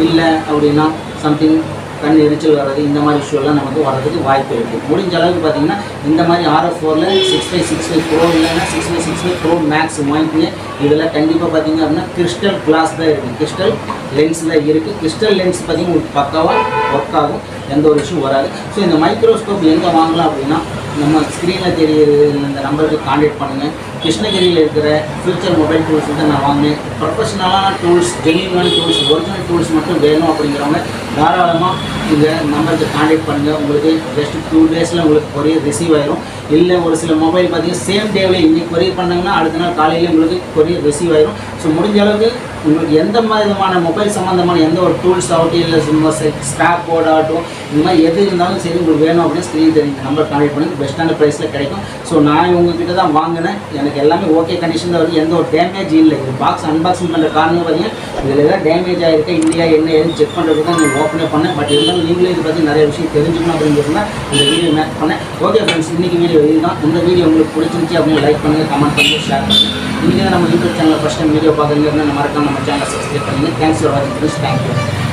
இல்லை அப்படின்னா சம்திங் கண் எரிச்சல் வர்றது, இந்த மாதிரி இஷ்யூலாம் நமக்கு வர்றதுக்கு வாய்ப்பு இருக்குது. முடிஞ்ச அளவுக்கு பார்த்தீங்கன்னா இந்த மாதிரி RF4ல் 6x65 Pro இல்லைன்னா 6x65 Pro Max வாங்கிக்கிங்க. இதில் கண்டிப்பாக பார்த்தீங்க அப்படின்னா கிறிஸ்டல் கிளாஸ் தான் இருக்குது, கிறிஸ்டல் லென்ஸில் இருக்குது. கிறிஸ்டல் லென்ஸ் பார்த்தீங்கன்னா உங்களுக்கு பக்காவாக ஒர்க் ஆகும், எந்த ஒரு இஷ்யூ வராது. ஸோ இந்த மைக்ரோஸ்கோப் எங்கே வாங்கலாம் அப்படின்னா நம்ம ஸ்க்ரீனில் தெரியுது இந்த நம்பருக்கு கான்டாக்ட் பண்ணுங்கள். கிருஷ்ணகிரியில் இருக்கிற ஃபியூச்சர் மொபைல் டூல்ஸ் வந்து நான் வாங்கினேன். ப்ரொஃபஷனலான tools, genuine tools, original tools மட்டும் வேணும் அப்படிங்கிறவங்க தாராளமாக இந்த நம்பருக்கு கான்டாக்ட் பண்ணுங்கள். உங்களுக்கு ஜஸ்ட் 2 டேஸில் உங்களுக்கு கொரியர் ரிசீவ் ஆகிடும். இல்லை ஒரு சில மொபைல் பார்த்தீங்கன்னா சேம் டேவில் இன்றைக்கி கொரியர் பண்ணாங்கன்னா அடுத்த நாள் காலையில் உங்களுக்கு கொரியர் ரிசீவ் ஆகிடும். ஸோ முடிஞ்ச அளவுக்கு உங்களுக்கு எந்த விதமான மொபைல் சம்மந்தமான எந்த ஒரு டூல்ஸ் ஆகட்டும், இல்லை சும்மா ஸ்கிராப் போர்ட் ஆகட்டும், இந்த மாதிரி எது இருந்தாலும் சரி உங்களுக்கு வேணும் அப்படின்னு ஸ்க்ரீன் தெரியும் நம்பர் கான்டாக்ட் பண்ணி பெஸ்ட்டான ப்ரைஸில் கிடைக்கும். ஸோ நான் உங்ககிட்ட தான் வாங்கினேன். எனக்கு எல்லாமே ஓகே கண்டிஷனில் வருது, எந்த ஒரு டேமேஜ் இல்லை. இது பாக்ஸ் அன்பாக்சிங் பண்ணுற காரணம் பார்த்தீங்கன்னா இதில் எதாவது டேமேஜ் ஆகிருக்கு இல்லையா என்ன ஏதுன்னு செக் பண்ணுறதுக்கு தான் நீங்கள் ஓப்பனே பண்ணேன். பட் இருந்தாலும் நீங்களே இதை பற்றி நிறைய விஷயம் தெரிஞ்சுக்கணும் அப்படிங்கிறது தான் இந்த வீடியோ மேக் பண்ணேன். ஓகே ஃப்ரெண்ட்ஸ், இன்றைக்கி வீடியோ இதுதான். இந்த வீடியோ உங்களுக்கு பிடிச்சிருந்துச்சி அப்படின்னு லைக் பண்ணுங்கள், கமெண்ட் பண்ணுங்கள், ஷேர் பண்ணுங்கள். இன்றைக்கி நம்ம யூடியூப் சேனலில் ஃபஸ்ட் டைம் வீடியோ பார்க்குறீங்க அப்படின்னா மறக்காம நம்ம சேனலை சப்ஸ்கிரைப் பண்ணுங்கள். தேங்க்ஸ் ஃபார் வாட்சிங் ஃப்ரெண்ட்ஸ். தேங்க்யூ.